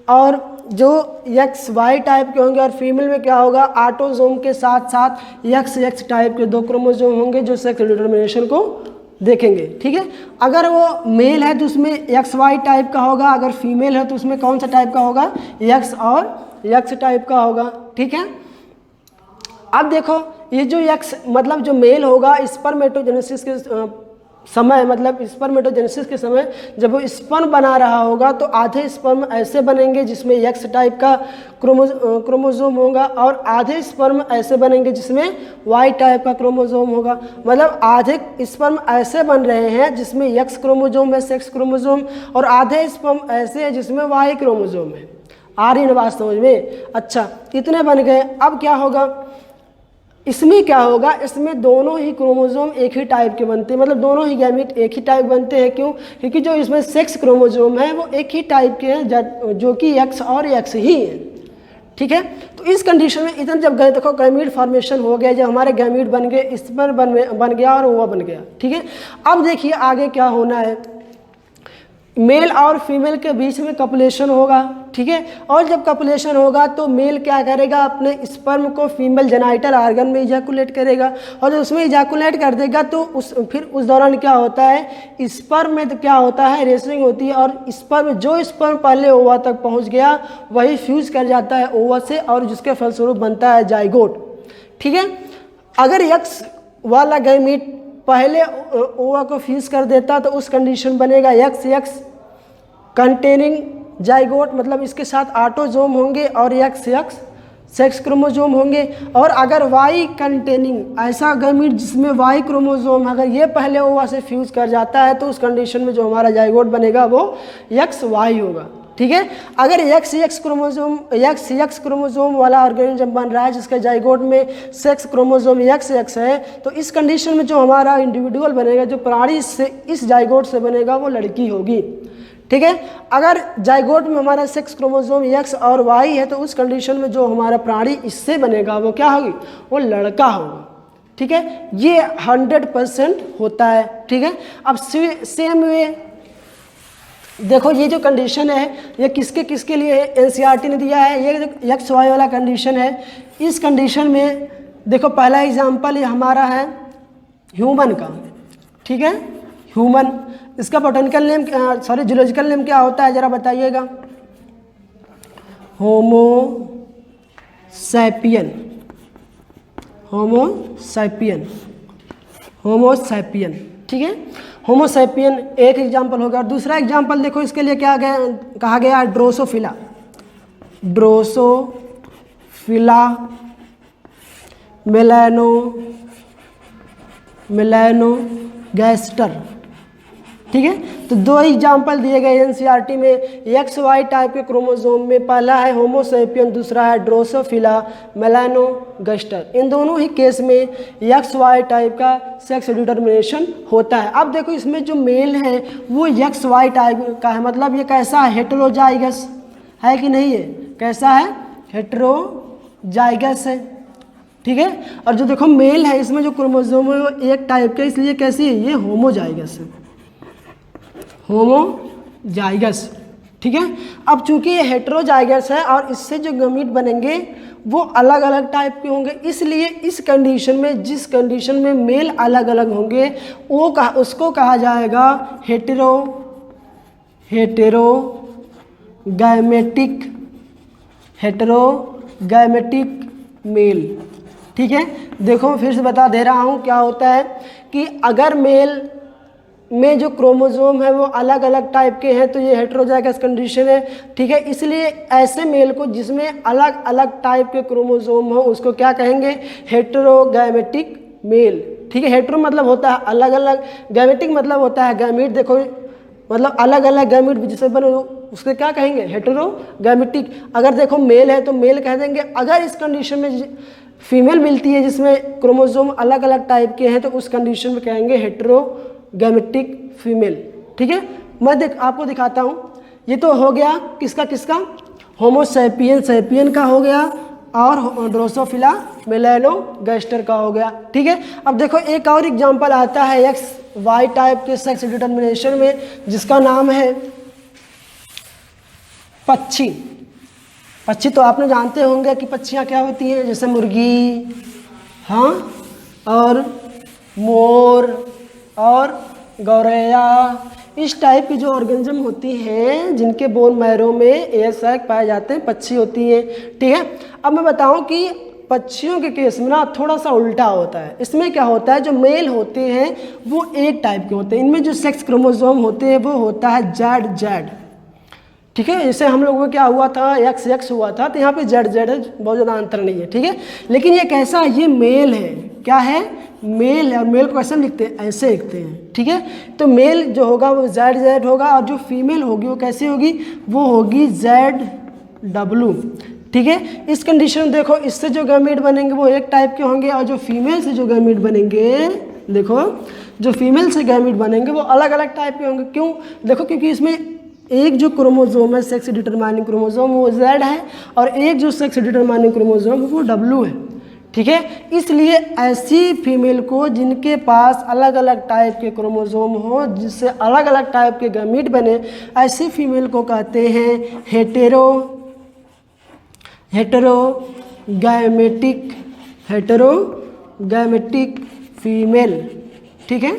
और जो एक्स वाई टाइप के होंगे, और फीमेल में क्या होगा, ऑटोसोम के साथ साथ एक्स टाइप के 2 क्रोमोसोम होंगे जो सेक्स डिटर्मिनेशन को देखेंगे। ठीक है, अगर वो मेल है तो उसमें एक्स वाई टाइप का होगा, अगर फीमेल है तो उसमें कौन सा टाइप का होगा, एक्स और एक्स टाइप का होगा। ठीक है, अब देखो ये जो एक्स मतलब जो मेल होगा स्पर्मेटोजेनेसिस के समय, मतलब स्पर्मेटोजेनेसिस के समय जब वो स्पर्म बना रहा होगा तो आधे स्पर्म ऐसे बनेंगे जिसमें एक्स टाइप का क्रोमोसोम होगा, और आधे स्पर्म ऐसे बनेंगे जिसमें वाई टाइप का क्रोमोसोम होगा। मतलब आधे स्पर्म ऐसे बन रहे हैं जिसमें एक्स क्रोमोसोम है, सेक्स क्रोमोसोम, और आधे स्पर्म ऐसे हैं जिसमें वाई क्रोमोसोम है। आ रही ना बात समझ में? अच्छा, इतने बन गए। अब क्या होगा, इसमें क्या होगा, इसमें दोनों ही क्रोमोसोम एक ही टाइप के बनते हैं, मतलब दोनों ही गैमीट एक ही टाइप बनते हैं। क्यों? क्योंकि जो इसमें सेक्स क्रोमोसोम है वो एक ही टाइप के हैं, जो कि एक्स और एक्स ही है। ठीक है, तो इस कंडीशन में इधर जब गए देखो गैमीट फॉर्मेशन हो गया, जब हमारे गैमीट बन गए, इस पर बन गया और वो बन गया। ठीक है, अब देखिए आगे क्या होना है, मेल और फीमेल के बीच में कपुलेशन होगा। ठीक है, और जब कपुलेशन होगा तो मेल क्या करेगा, अपने स्पर्म को फीमेल जेनाइटल आर्गन में इजैकुलेट करेगा, और जब उसमें इजैकुलेट कर देगा तो फिर उस दौरान क्या होता है, स्पर्म में तो क्या होता है, रेसिंग होती है, और जो स्पर्म पहले ओवा तक पहुंच गया वही फ्यूज कर जाता है ओवा से, और जिसके फलस्वरूप बनता है जाइगोट। ठीक है, अगर एक्स वाला गैमीट पहले ओवा को फ्यूज कर देता तो उस कंडीशन बनेगा एक्स कंटेनिंग जाइगोट, मतलब इसके साथ ऑटोसोम होंगे और एक्स सेक्स क्रोमोसोम होंगे। और अगर वाई कंटेनिंग ऐसा गैमीट जिसमें वाई क्रोमोसोम अगर ये पहले ओवा से फ्यूज कर जाता है तो उस कंडीशन में जो हमारा जाइगोट बनेगा वो एक्स वाई होगा। ठीक है, अगर एक्स क्रोमोसोम वाला ऑर्गेनिज्म बन रहा है जिसका जाइगोट में सेक्स क्रोमोसोम एक्स है, तो इस कंडीशन में जो हमारा इंडिविजुअल बनेगा, जो प्राणी से इस जाइगोट से बनेगा वो लड़की होगी। ठीक है, अगर जाइगोट में हमारा सेक्स क्रोमोसोम एक्स और वाई है तो उस कंडीशन में जो हमारा प्राणी इससे बनेगा वो क्या होगी, वो लड़का होगा। ठीक है, ये 100% होता है। ठीक है, अब सेम वे देखो ये जो कंडीशन है ये किसके लिए एनसीईआरटी ने दिया है, ये जो एक्स वाई वाला कंडीशन है, इस कंडीशन में देखो पहला एग्जाम्पल ये हमारा है ह्यूमन का। ठीक है, ह्यूमन, इसका बोटेनिकल नेम जूलॉजिकल नेम क्या होता है जरा बताइएगा, होमो सैपियन। ठीक है, होमो सैपियन एक एग्जाम्पल होगा। और दूसरा एग्जाम्पल देखो इसके लिए क्या कहा गया, ड्रोसोफिला मेलानोगैस्टर। ठीक है, तो 2 एग्जाम्पल दिए गए एनसीईआरटी में एक्स वाई टाइप के क्रोमोसोम में, पहला है होमो सैपियन, दूसरा है ड्रोसोफिला मेलानोगैस्टर। इन दोनों ही केस में एक्स वाई टाइप का सेक्स डिटर्मिनेशन होता है। अब देखो इसमें जो मेल है वो एक्स वाई टाइप का है, मतलब ये कैसा है, हेटेरोजाइगस है कि नहीं है, कैसा है, हेटेरोजाइगस है। ठीक है। और जो देखो मेल है इसमें जो क्रोमोसोम है वो एक टाइप का, इसलिए कैसी है ये होमोजाइगस है, होमोजाइगस, ठीक है। अब चूंकि ये हेटेरोजाइगस है और इससे जो गमीट बनेंगे वो अलग अलग टाइप के होंगे, इसलिए इस कंडीशन में, जिस कंडीशन में मेल अलग अलग होंगे वो उसको कहा जाएगा हेटेरोगैमेटिक मेल, ठीक है। देखो फिर से बता दे रहा हूँ क्या होता है कि अगर मेल में जो क्रोमोसोम है वो अलग अलग टाइप के हैं तो ये हेटेरोजाइगस कंडीशन है, ठीक है। इसलिए ऐसे मेल को जिसमें अलग अलग टाइप के क्रोमोसोम हो उसको क्या कहेंगे, हेटेरोगैमेटिक मेल, ठीक है। हेटेरो मतलब होता है अलग अलग, गैमेटिक मतलब होता है गैमीट, देखो मतलब अलग अलग गैमीट जिसे बने उसके क्या कहेंगे, हेटेरोगैमेटिक। अगर देखो मेल है तो मेल कह देंगे, अगर इस कंडीशन में फीमेल मिलती है जिसमें क्रोमोसोम अलग अलग टाइप के हैं तो उस कंडीशन में कहेंगे हेटेरोगैमेटिक फीमेल, ठीक है। मैं आपको दिखाता हूँ, ये तो हो गया किसका किसका, होमोसैपियन का हो गया और ड्रोसोफिला मेलैनोगैस्टर का हो गया, ठीक है। अब देखो एक और एग्जांपल आता है एक्स वाई टाइप के सेक्स डिटर्मिनेशन में जिसका नाम है पक्षी। पक्षी तो आपने जानते होंगे कि पक्षियाँ क्या होती हैं, जैसे मुर्गी, हाँ, और मोर और गौरैया, इस टाइप की जो ऑर्गेनिज्म होती हैं जिनके बोन मैरो में एयर सैक पाए जाते हैं, पक्षी होती हैं, ठीक है। अब मैं बताऊं कि पक्षियों के केस में ना थोड़ा सा उल्टा होता है। इसमें क्या होता है, जो मेल होते हैं वो एक टाइप के होते हैं, इनमें जो सेक्स क्रोमोसोम होते हैं वो होता है जेड, ठीक है। जैसे हम लोगों को क्या हुआ था, एक्स हुआ था, तो यहाँ पे जेड है, बहुत ज़्यादा अंतर नहीं है, ठीक है। लेकिन ये कैसा है, ये मेल है, क्या है, मेल है। और मेल को कैसे लिखते हैं, ऐसे लिखते हैं, ठीक है। तो मेल जो होगा वो जेड होगा और जो फीमेल होगी वो कैसी होगी, वो होगी ZW, ठीक है। इस कंडीशन में देखो इससे जो गैमीट बनेंगे वो एक टाइप के होंगे और जो फीमेल से जो गैमीट बनेंगे, देखो जो फीमेल से गैमीट बनेंगे वो अलग अलग टाइप के होंगे। क्यों, देखो क्योंकि इसमें एक जो क्रोमोसोम है सेक्स डिटरमाइनिंग क्रोमोसोम वो Z है और एक जो सेक्स डिटरमाइनिंग क्रोमोसोम वो W है, ठीक है। इसलिए ऐसी फीमेल को जिनके पास अलग अलग टाइप के क्रोमोसोम हो, जिससे अलग अलग टाइप के गैमीट बने, ऐसी फीमेल को कहते हैं हेटेरोगैमेटिक फीमेल, ठीक है।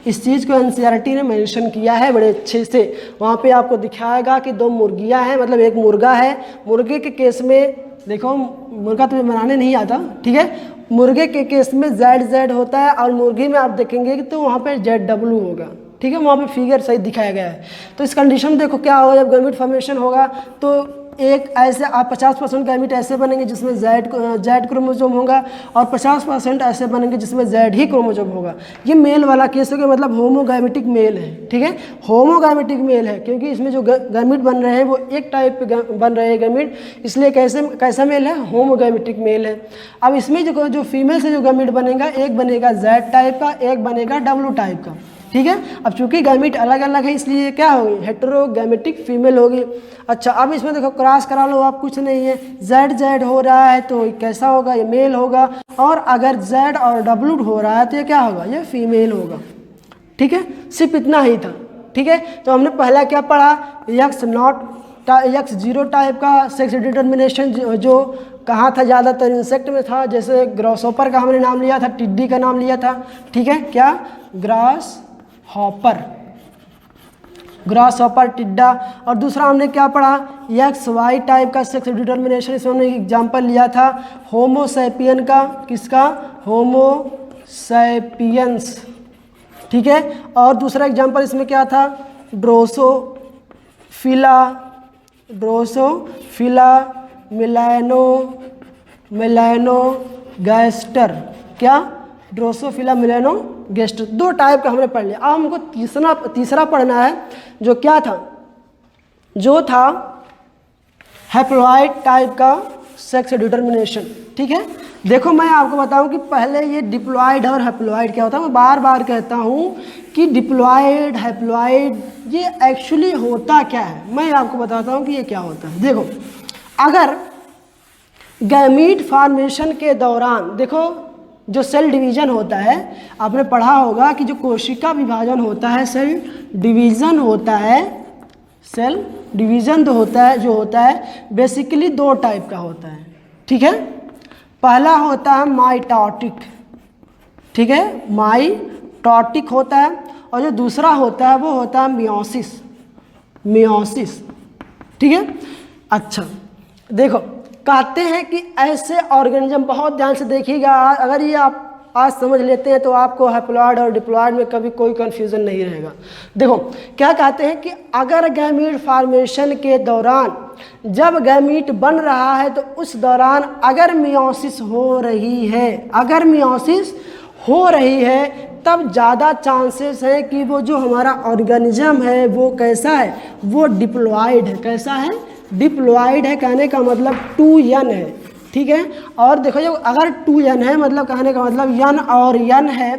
इस चीज़ को एनसीईआरटी ने मेंशन किया है बड़े अच्छे से, वहाँ पे आपको दिखाएगा कि दो मुर्गियाँ हैं, मतलब एक मुर्गा है, मुर्गे के केस में देखो मुर्गा तुम्हें बनाने नहीं आता, ठीक है। मुर्गे के केस में Z होता है और मुर्गी में आप देखेंगे कि तो वहाँ पे ZW होगा, ठीक है। वहाँ पे फिगर सही दिखाया गया है। तो इस कंडीशन में देखो क्या होगा, जब गैमीट फॉर्मेशन होगा तो एक ऐसे आप 50% गैमीट ऐसे बनेंगे जिसमें Z क्रोमोसोम होगा और 50% ऐसे बनेंगे जिसमें Z ही क्रोमोसोम होगा। ये मेल वाला केस हो गया, मतलब होमोगैमेटिक मेल है, ठीक है। होमोगैमेटिक मेल है क्योंकि इसमें जो गैमीट बन रहे हैं वो एक टाइप पे बन रहे हैं गैमीट, इसलिए कैसा मेल है, होमोगैमेटिक मेल है। अब इसमें जो फीमेल से जो गैमीट बनेगा, एक बनेगा Z टाइप का, एक बनेगा W टाइप का, ठीक है। अब चूंकि गैमीट अलग अलग है इसलिए क्या होगी, हेटेरोगैमेटिक फीमेल होगी। अच्छा, अब इसमें देखो क्रॉस करा लो आप, कुछ नहीं है, Z हो रहा है तो कैसा होगा, ये मेल होगा, और अगर Z और W हो रहा है तो ये क्या होगा, ये फीमेल होगा, ठीक है। सिर्फ इतना ही था, ठीक है। तो हमने पहला क्या पढ़ा, X0 टाइप का सेक्स डिटर्मिनेशन जो कहाँ था, ज़्यादातर इंसेक्ट में था, जैसे ग्रासहॉपर का हमने नाम लिया था, टिड्डी का नाम लिया था, ठीक है, क्या, ग्रास हॉपर टिड्डा। और दूसरा हमने क्या पढ़ा, XY टाइप का सेक्स डिटर्मिनेशन, इसमें हमने एग्जांपल लिया था होमोसैपियन का, किसका, होमोसैपियंस, ठीक है। और दूसरा एग्जांपल इसमें क्या था, ड्रोसोफिला मेलैनोगैस्टर, क्या, ड्रोसोफिला मेलैनोगैस्टर, दो टाइप का हमने पढ़ लिया। अब हमको तीसरा पढ़ना है जो क्या था, जो था हैप्लॉइड टाइप का सेक्स डिटर्मिनेशन, ठीक है। देखो मैं आपको बताऊं कि पहले ये डिप्लॉइड और हैप्लॉइड क्या होता है, मैं बार बार कहता हूं कि डिप्लॉइड हैप्लॉइड ये एक्चुअली होता क्या है, मैं आपको बताता हूं कि ये क्या होता है। देखो अगर गैमीट फॉर्मेशन के दौरान देखो जो सेल डिवीज़न होता है, आपने पढ़ा होगा कि जो कोशिका विभाजन होता है, सेल डिवीज़न होता है, सेल डिवीज़न जो होता है बेसिकली दो टाइप का होता है, ठीक है। पहला होता है माइटोटिक, ठीक है, माइटोटिक होता है, और जो दूसरा होता है वो होता है मियोसिस, मियोसिस, ठीक है। अच्छा देखो, कहते हैं कि ऐसे ऑर्गेनिज्म, बहुत ध्यान से देखिएगा, अगर ये आप आज समझ लेते हैं तो आपको हैप्लॉइड और डिप्लॉइड में कभी कोई कन्फ्यूज़न नहीं रहेगा। देखो क्या कहते हैं कि अगर गैमीट फॉर्मेशन के दौरान, जब गैमीट बन रहा है तो उस दौरान अगर मियोसिस हो रही है, अगर मियोसिस हो रही है, तब ज़्यादा चांसेस है कि वो जो हमारा ऑर्गेनिज्म है वो कैसा है, वो डिप्लॉइड है। कैसा है? डिप्लॉइड है। कहने का मतलब 2n है, ठीक है। और देखो जो अगर 2n है, मतलब कहने का मतलब n और n है,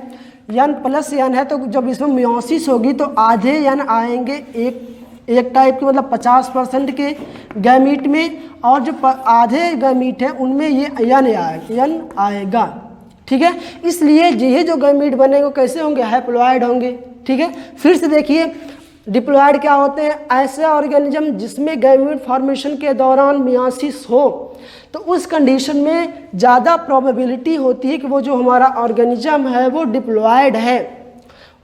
n प्लस n है, तो जब इसमें मियोसिस होगी तो आधे n आएंगे एक टाइप के, मतलब 50% के गैमीट में, और जो आधे गैमीट है उनमें ये n आएगा, ठीक है। इसलिए ये जो गैमीट बनेंगे वो कैसे होंगे? हैप्लॉइड होंगे, ठीक है। फिर से देखिए, डिप्लॉइड क्या होते हैं? ऐसे ऑर्गेनिज्म जिसमें गैमीट फॉर्मेशन के दौरान मियोसिस हो, तो उस कंडीशन में ज़्यादा प्रोबेबिलिटी होती है कि वो जो हमारा ऑर्गेनिज्म है वो डिप्लॉइड है।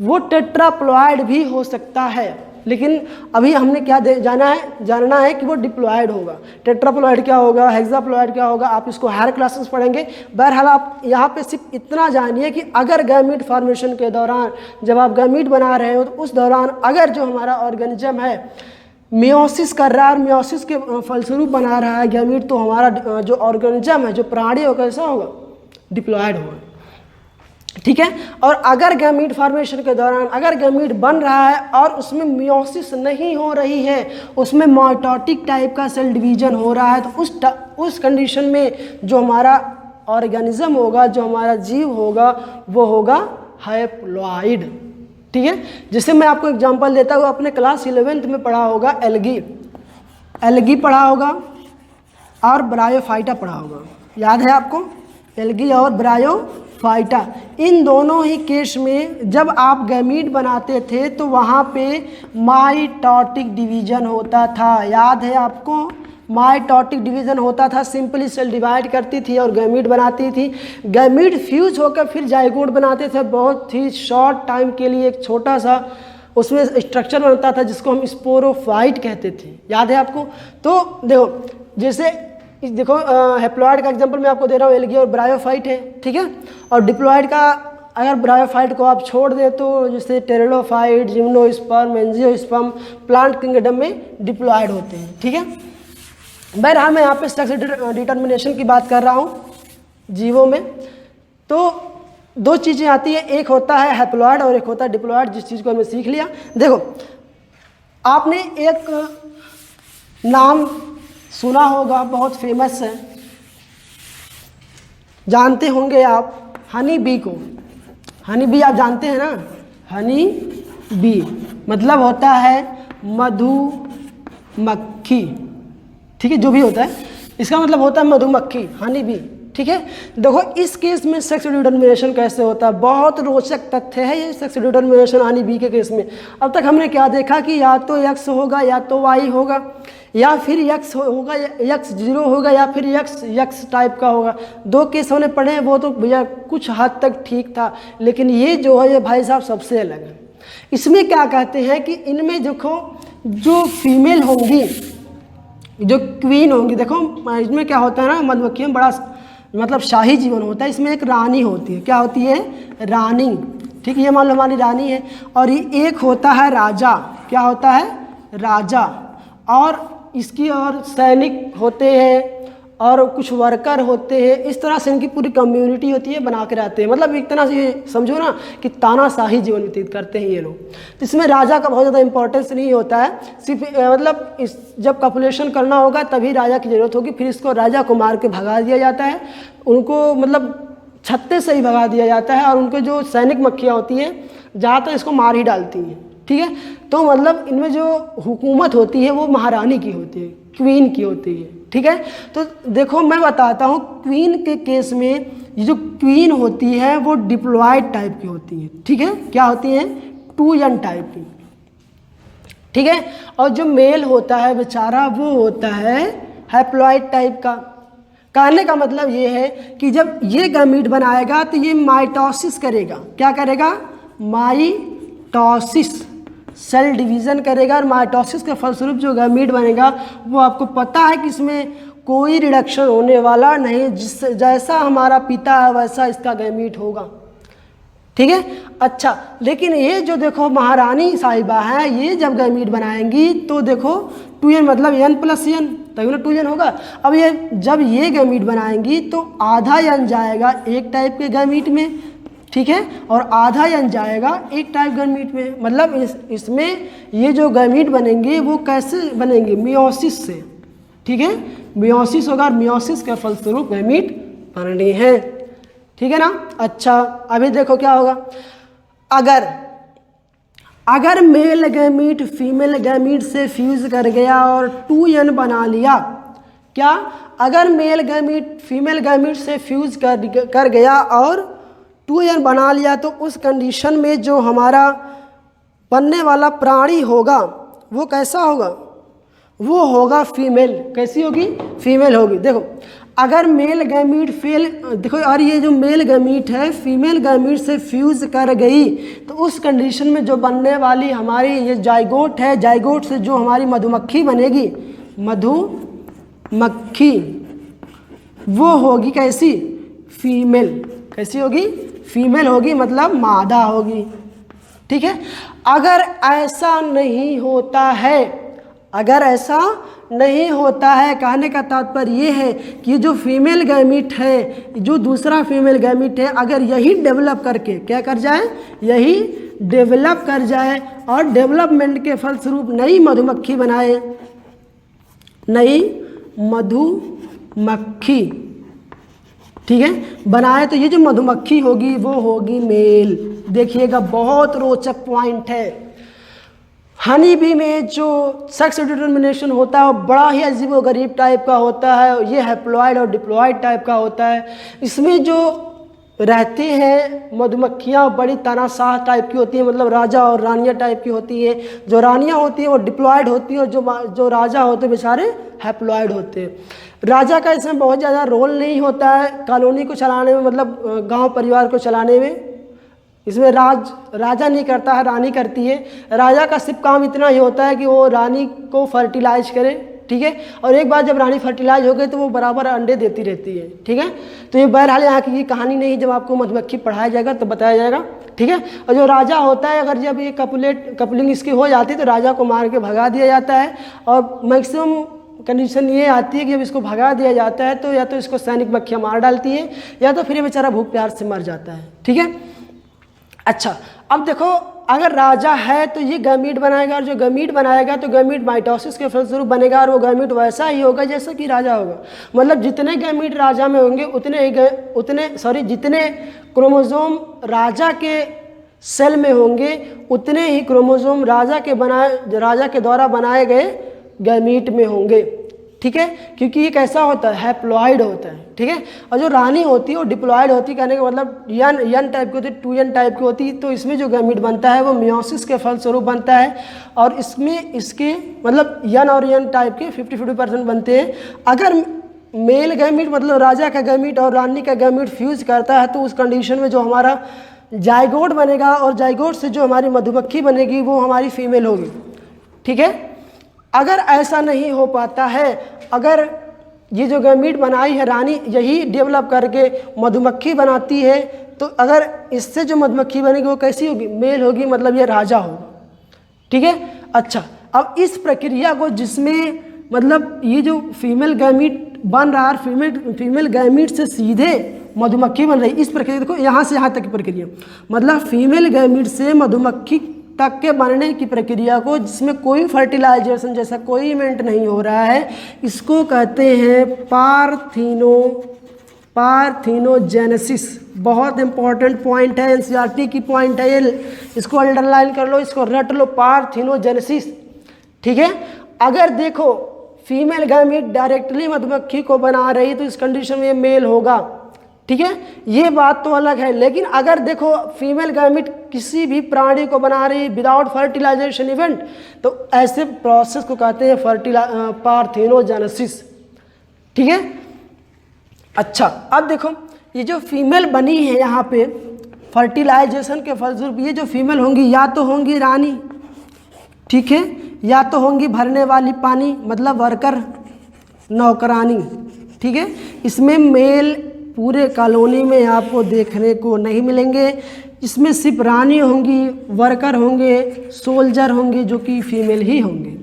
वो टेट्राप्लॉइड भी हो सकता है, लेकिन अभी हमने क्या जानना है कि वो डिप्लॉइड होगा। टेट्राप्लॉइड क्या होगा, हेक्साप्लॉइड क्या होगा, आप इसको हायर क्लासेस पढ़ेंगे। बहरहाल आप यहाँ पे सिर्फ इतना जानिए कि अगर गैमीट फॉर्मेशन के दौरान, जब आप गैमीट बना रहे हो, तो उस दौरान अगर जो हमारा ऑर्गेनिज्म है मियोसिस कर रहा है और मियोसिस के फलस्वरूप बना रहा है गैमीट, तो हमारा जो ऑर्गेनिज्म है, जो प्राणी हो, कैसा होगा? डिप्लॉइड होगा, ठीक है। और अगर गैमीट फॉर्मेशन के दौरान अगर गैमीट बन रहा है और उसमें मियोसिस नहीं हो रही है, उसमें माइटोटिक टाइप का सेल डिवीजन हो रहा है, तो उस कंडीशन में जो हमारा ऑर्गेनिज्म होगा, जो हमारा जीव होगा, वो होगा हैप्लॉइड, ठीक है। जैसे मैं आपको एग्जांपल देता हूँ, अपने क्लास 11th में पढ़ा होगा एल्गी पढ़ा होगा और ब्रायोफाइटा पढ़ा होगा, याद है आपको? एल्गी और ब्रायोफाइटा, इन दोनों ही केस में जब आप गैमीट बनाते थे तो वहाँ पे माइटोटिक डिवीजन होता था, याद है आपको? माइटोटिक डिवीजन होता था, सिंपली सेल डिवाइड करती थी और गैमीट बनाती थी। गैमीट फ्यूज होकर फिर जाइगोट बनाते थे, बहुत ही शॉर्ट टाइम के लिए एक छोटा सा उसमें स्ट्रक्चर बनता था जिसको हम स्पोरोफाइट कहते थे, याद है आपको? तो देखो, जैसे देखो हैप्लॉइड का एग्जांपल मैं आपको दे रहा हूँ, एल्गी और ब्रायोफाइट है, ठीक है। और डिप्लॉइड का, अगर ब्रायोफाइट को आप छोड़ दें तो जैसे pteridophyte, gymnosperm, angiosperm plant kingdom में डिप्लॉइड होते हैं, ठीक है। बहरहाल मैं यहाँ पे स्ट्रक्चर डिटर्मिनेशन की बात कर रहा हूँ जीवों में। तो दो चीज़ें आती है, एक होता है हैप्लॉइड और एक होता है डिप्लॉइड, जिस चीज़ को हमने सीख लिया। देखो, आपने एक नाम सुना होगा, बहुत फेमस है, जानते होंगे आप, हनी बी को। हनी बी आप जानते हैं ना? हनी बी मतलब होता है मधुमक्खी, ठीक है, जो भी होता है इसका मतलब होता है मधुमक्खी, हनी बी, ठीक है। देखो इस केस में सेक्स डिटर्मिनेशन कैसे होता है, बहुत रोचक तथ्य है ये सेक्स डिटर्मिनेशन हनी बी के केस में। अब तक हमने क्या देखा कि या तो एक्स होगा या तो वाई होगा, या फिर यक्स होगा, यक्स 0 होगा, या फिर यक्स टाइप का होगा। दो केस हमने पढ़े हैं, वो तो भैया कुछ हद तक ठीक था, लेकिन ये जो है ये भाई साहब सबसे अलग है। इसमें क्या कहते हैं कि इनमें देखो जो फीमेल होंगी, जो क्वीन होंगी, देखो इसमें क्या होता है ना, मधुमक्खी में बड़ा मतलब शाही जीवन होता है। इसमें एक रानी होती है, क्या होती है? रानी, ठीक है, ये मान लो हमारी रानी है। और ये एक होता है राजा, क्या होता है? राजा। और इसकी और सैनिक होते हैं और कुछ वर्कर होते हैं, इस तरह से इनकी पूरी कम्युनिटी होती है, बना के रहते हैं। मतलब एक तरह से समझो ना कि तानाशाही जीवन व्यतीत करते हैं ये लोग। तो इसमें राजा का बहुत ज़्यादा इंपॉर्टेंस नहीं होता है, सिर्फ मतलब जब पॉपुलेशन करना होगा तभी राजा की ज़रूरत होगी, फिर इसको राजा को मार के भगा दिया जाता है, उनको मतलब छत्ते से ही भगा दिया जाता है। और उनके जो सैनिक मक्खियाँ होती हैं ज़्यादातर इसको मार ही डालती हैं, ठीक है। तो मतलब इनमें जो हुकूमत होती है वो महारानी की होती है, क्वीन की होती है। ठीक है, तो देखो मैं बताता हूँ, क्वीन के केस में ये जो क्वीन होती है वो डिप्लॉयड टाइप की होती है। ठीक है, क्या होती है? 2n टाइप की। ठीक है, और जो मेल होता है बेचारा वो होता है हैप्लॉयड टाइप का। कहने का मतलब ये है कि जब ये गैमीट बनाएगा तो ये माइटोसिस करेगा। क्या करेगा? माइटोसिस, सेल डिवीज़न करेगा, और माइटोसिस के फलस्वरूप जो गैमीट बनेगा वो आपको पता है कि इसमें कोई रिडक्शन होने वाला नहीं, जिससे जैसा हमारा पिता है वैसा इसका गैमीट होगा। ठीक है, अच्छा, लेकिन ये जो देखो महारानी साहिबा है, ये जब गैमीट बनाएंगी तो देखो 2n मतलब n + n, तभी ना 2n होगा। अब ये जब ये गैमीट बनाएंगी तो आधा n जाएगा एक टाइप के गैमीट में, ठीक है, और आधा n जाएगा एक टाइप गैमीट में। मतलब इसमें ये जो गैमीट बनेंगे वो कैसे बनेंगे? मियोसिस से। ठीक है, मियोसिस होगा, और मियोसिस के फलस्वरूप गैमीट बननी है। ठीक है ना? अच्छा, अभी देखो क्या होगा। अगर मेल गैमीट फीमेल गैमीट से फ्यूज कर गया और 2n बना लिया, क्या? अगर मेल गैमीट फीमेल गैमीट से फ्यूज कर गया और 2n बना लिया तो उस कंडीशन में जो हमारा बनने वाला प्राणी होगा वो कैसा होगा? वो होगा फीमेल। कैसी होगी? फीमेल होगी। देखो, अगर मेल गैमीट देखो, और ये जो मेल गैमीट है फीमेल गैमीट से फ्यूज कर गई तो उस कंडीशन में जो बनने वाली हमारी ये जाइगोट है, जाइगोट से जो हमारी मधुमक्खी बनेगी, मधुमक्खी, वो होगी कैसी? फीमेल। कैसी होगी? फीमेल होगी, मतलब मादा होगी। ठीक है, अगर ऐसा नहीं होता है, अगर ऐसा नहीं होता है, कहने का तात्पर्य ये है कि जो फीमेल गैमीट है, जो दूसरा फीमेल गैमीट है, अगर यही डेवलप करके क्या कर जाए? यही डेवलप कर जाए और डेवलपमेंट के फलस्वरूप नई मधुमक्खी बनाए, नई मधुमक्खी, ठीक है, बनाए, तो ये जो मधुमक्खी होगी वो होगी मेल। देखिएगा, बहुत रोचक पॉइंट है। हनी बी में जो सेक्स डिटर्मिनेशन होता है वो बड़ा ही अजीबोगरीब टाइप का होता है। ये हैप्लॉयड और डिप्लॉयड टाइप का होता है। इसमें जो रहती हैं मधुमक्खियाँ बड़ी तानाशाह टाइप की होती हैं, मतलब राजा और रानियाँ टाइप की होती हैं। जो रानियाँ होती हैं वो डिप्लॉयड होती हैं और जो राजा होते हैं बेचारे हैप्लॉयड होते हैं। राजा का इसमें बहुत ज़्यादा रोल नहीं होता है कॉलोनी को चलाने में, मतलब गाँव परिवार को चलाने में। इसमें राजा नहीं करता है, रानी करती है। राजा का सिर्फ काम इतना ही होता है कि वो रानी को फर्टिलाइज करे, ठीक है, और एक बार जब रानी फर्टिलाइज हो गई तो वो बराबर अंडे देती रहती है। ठीक है, तो ये बहरहाल यहाँ की कहानी नहीं, जब आपको मधुमक्खी पढ़ाया जाएगा तो बताया जाएगा। ठीक है, और जो राजा होता है, अगर जब ये कपलिंग इसकी हो जाती है तो राजा को मार के भगा दिया जाता है। और मैक्सिमम कंडीशन ये आती है कि जब इसको भगा दिया जाता है तो या तो इसको सैनिक मक्खियाँ मार डालती है या तो फिर ये बेचारा भूख प्यास से मर जाता है। ठीक है, अच्छा, अब देखो, अगर राजा है तो ये गैमीट बनाएगा, और जो गैमीट बनाएगा तो गैमीट माइटोसिस के फलस्वरूप बनेगा, और वो गैमीट वैसा ही होगा जैसा कि राजा होगा। मतलब जितने गैमीट राजा में होंगे जितने क्रोमोसोम राजा के सेल में होंगे उतने ही क्रोमोसोम राजा के द्वारा बनाए गए गैमीट में होंगे। ठीक है, क्योंकि ये कैसा होता है? हैप्लॉयड होता है। ठीक है, और जो रानी होती है वो डिप्लॉयड होती है। कहने का मतलब यन टाइप की होती है, 2n टाइप की होती है। तो इसमें जो गैमीट बनता है वो मियोसिस के फलस्वरूप बनता है, और इसमें इसके मतलब यन और यन टाइप के 50-50% बनते हैं। अगर मेल गैमीट मतलब राजा का गैमीट और रानी का गैमीट फ्यूज करता है तो उस कंडीशन में जो हमारा जाइगोट बनेगा और जाइगोट से जो हमारी मधुमक्खी बनेगी वो हमारी फीमेल होगी। ठीक है, अगर ऐसा नहीं हो पाता है, अगर ये जो गैमीट बनाई है रानी यही डेवलप करके मधुमक्खी बनाती है, तो अगर इससे जो मधुमक्खी बनेगी वो कैसी होगी? मेल होगी, मतलब ये राजा होगा। ठीक है, अच्छा, अब इस प्रक्रिया को जिसमें मतलब ये जो फीमेल गैमीट बन रहा है, फीमेल गैमीट से सीधे मधुमक्खी बन रही, इस प्रक्रिया देखो यहाँ से यहाँ तक की प्रक्रिया, मतलब फीमेल गैमीट से मधुमक्खी तक के बनने की प्रक्रिया को, जिसमें कोई फर्टिलाइजेशन जैसा कोई इवेंट नहीं हो रहा है, इसको कहते हैं पार्थेनोजेनेसिस। बहुत इंपॉर्टेंट पॉइंट है, एनसीईआरटी की पॉइंट है ये, इसको अंडरलाइन कर लो, इसको रट लो, पार्थेनोजेनेसिस। ठीक है, अगर देखो फीमेल गैमीट डायरेक्टली मधुमक्खी को बना रही तो इस कंडीशन में ये मेल होगा, ठीक है, ये बात तो अलग है। लेकिन अगर देखो फीमेल गैमीट किसी भी प्राणी को बना रही विदाउट फर्टिलाइजेशन इवेंट, तो ऐसे प्रोसेस को कहते हैं पार्थेनोजेनेसिस, ठीक है। अच्छा, अब देखो ये जो फीमेल बनी है यहाँ पे फर्टिलाइजेशन के फलस्वरूप, ये जो फीमेल होंगी या तो होंगी रानी, ठीक है, या तो होंगी भरने वाली पानी मतलब वर्कर, नौकरानी, ठीक है। इसमें मेल पूरे कॉलोनी में आपको देखने को नहीं मिलेंगे। इसमें सिर्फ रानी होंगी, वर्कर होंगे, सोल्जर होंगे जो कि फीमेल ही होंगे,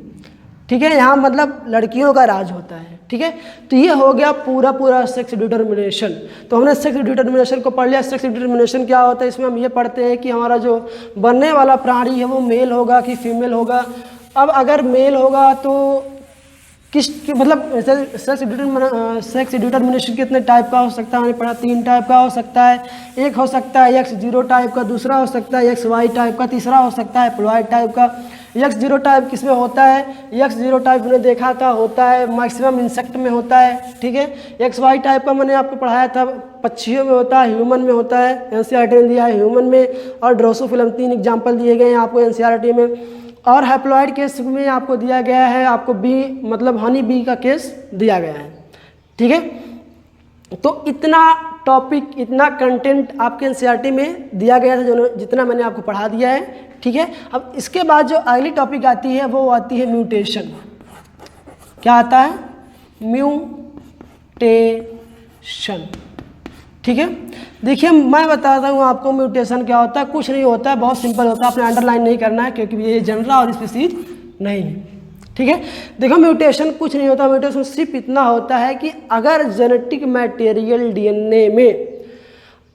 ठीक है। यहाँ मतलब लड़कियों का राज होता है, ठीक है। तो ये हो गया पूरा सेक्स डिटर्मिनेशन। तो हमने सेक्स डिटर्मिनेशन को पढ़ लिया। सेक्स डिटर्मिनेशन क्या होता है, इसमें हम ये पढ़ते हैं कि हमारा जो बनने वाला प्राणी है वो मेल होगा कि फीमेल होगा। अब अगर मेल होगा तो मतलब सेक्स डिटर्मिनेशन कितने टाइप का हो सकता है, हमने पढ़ा 3 टाइप का हो सकता है। एक हो सकता है X0 टाइप का, दूसरा हो सकता है XY टाइप का, तीसरा हो सकता है प्लॉइड टाइप का। X0 टाइप किसमें होता है, X0 टाइप मैंने देखा था होता है मैक्सिमम इंसेक्ट में होता है, ठीक है। XY टाइप का मैंने आपको पढ़ाया था पक्षियों में होता है, ह्यूमन में होता है, एनसीईआरटी ने दिया है ह्यूमन में, और ड्रोसोफिलम 3 एग्जाम्पल दिए गए हैं आपको एनसीईआरटी में। और हैप्लॉइड केस में आपको दिया गया है, आपको बी मतलब हनी बी का केस दिया गया है, ठीक है। तो इतना टॉपिक, इतना कंटेंट आपके एनसीईआरटी में दिया गया था जो जितना मैंने आपको पढ़ा दिया है, ठीक है। अब इसके बाद जो अगली टॉपिक आती है वो आती है म्यूटेशन। क्या आता है, म्यूटेशन, ठीक है। देखिए मैं बताता हूँ आपको म्यूटेशन क्या होता है। कुछ नहीं होता है, बहुत सिंपल होता है, आपने अंडरलाइन नहीं करना है क्योंकि ये जनरल और स्पीसीज नहीं है, ठीक है। देखो म्यूटेशन कुछ नहीं होता, म्यूटेशन सिर्फ इतना होता है कि अगर जेनेटिक मटेरियल डीएनए में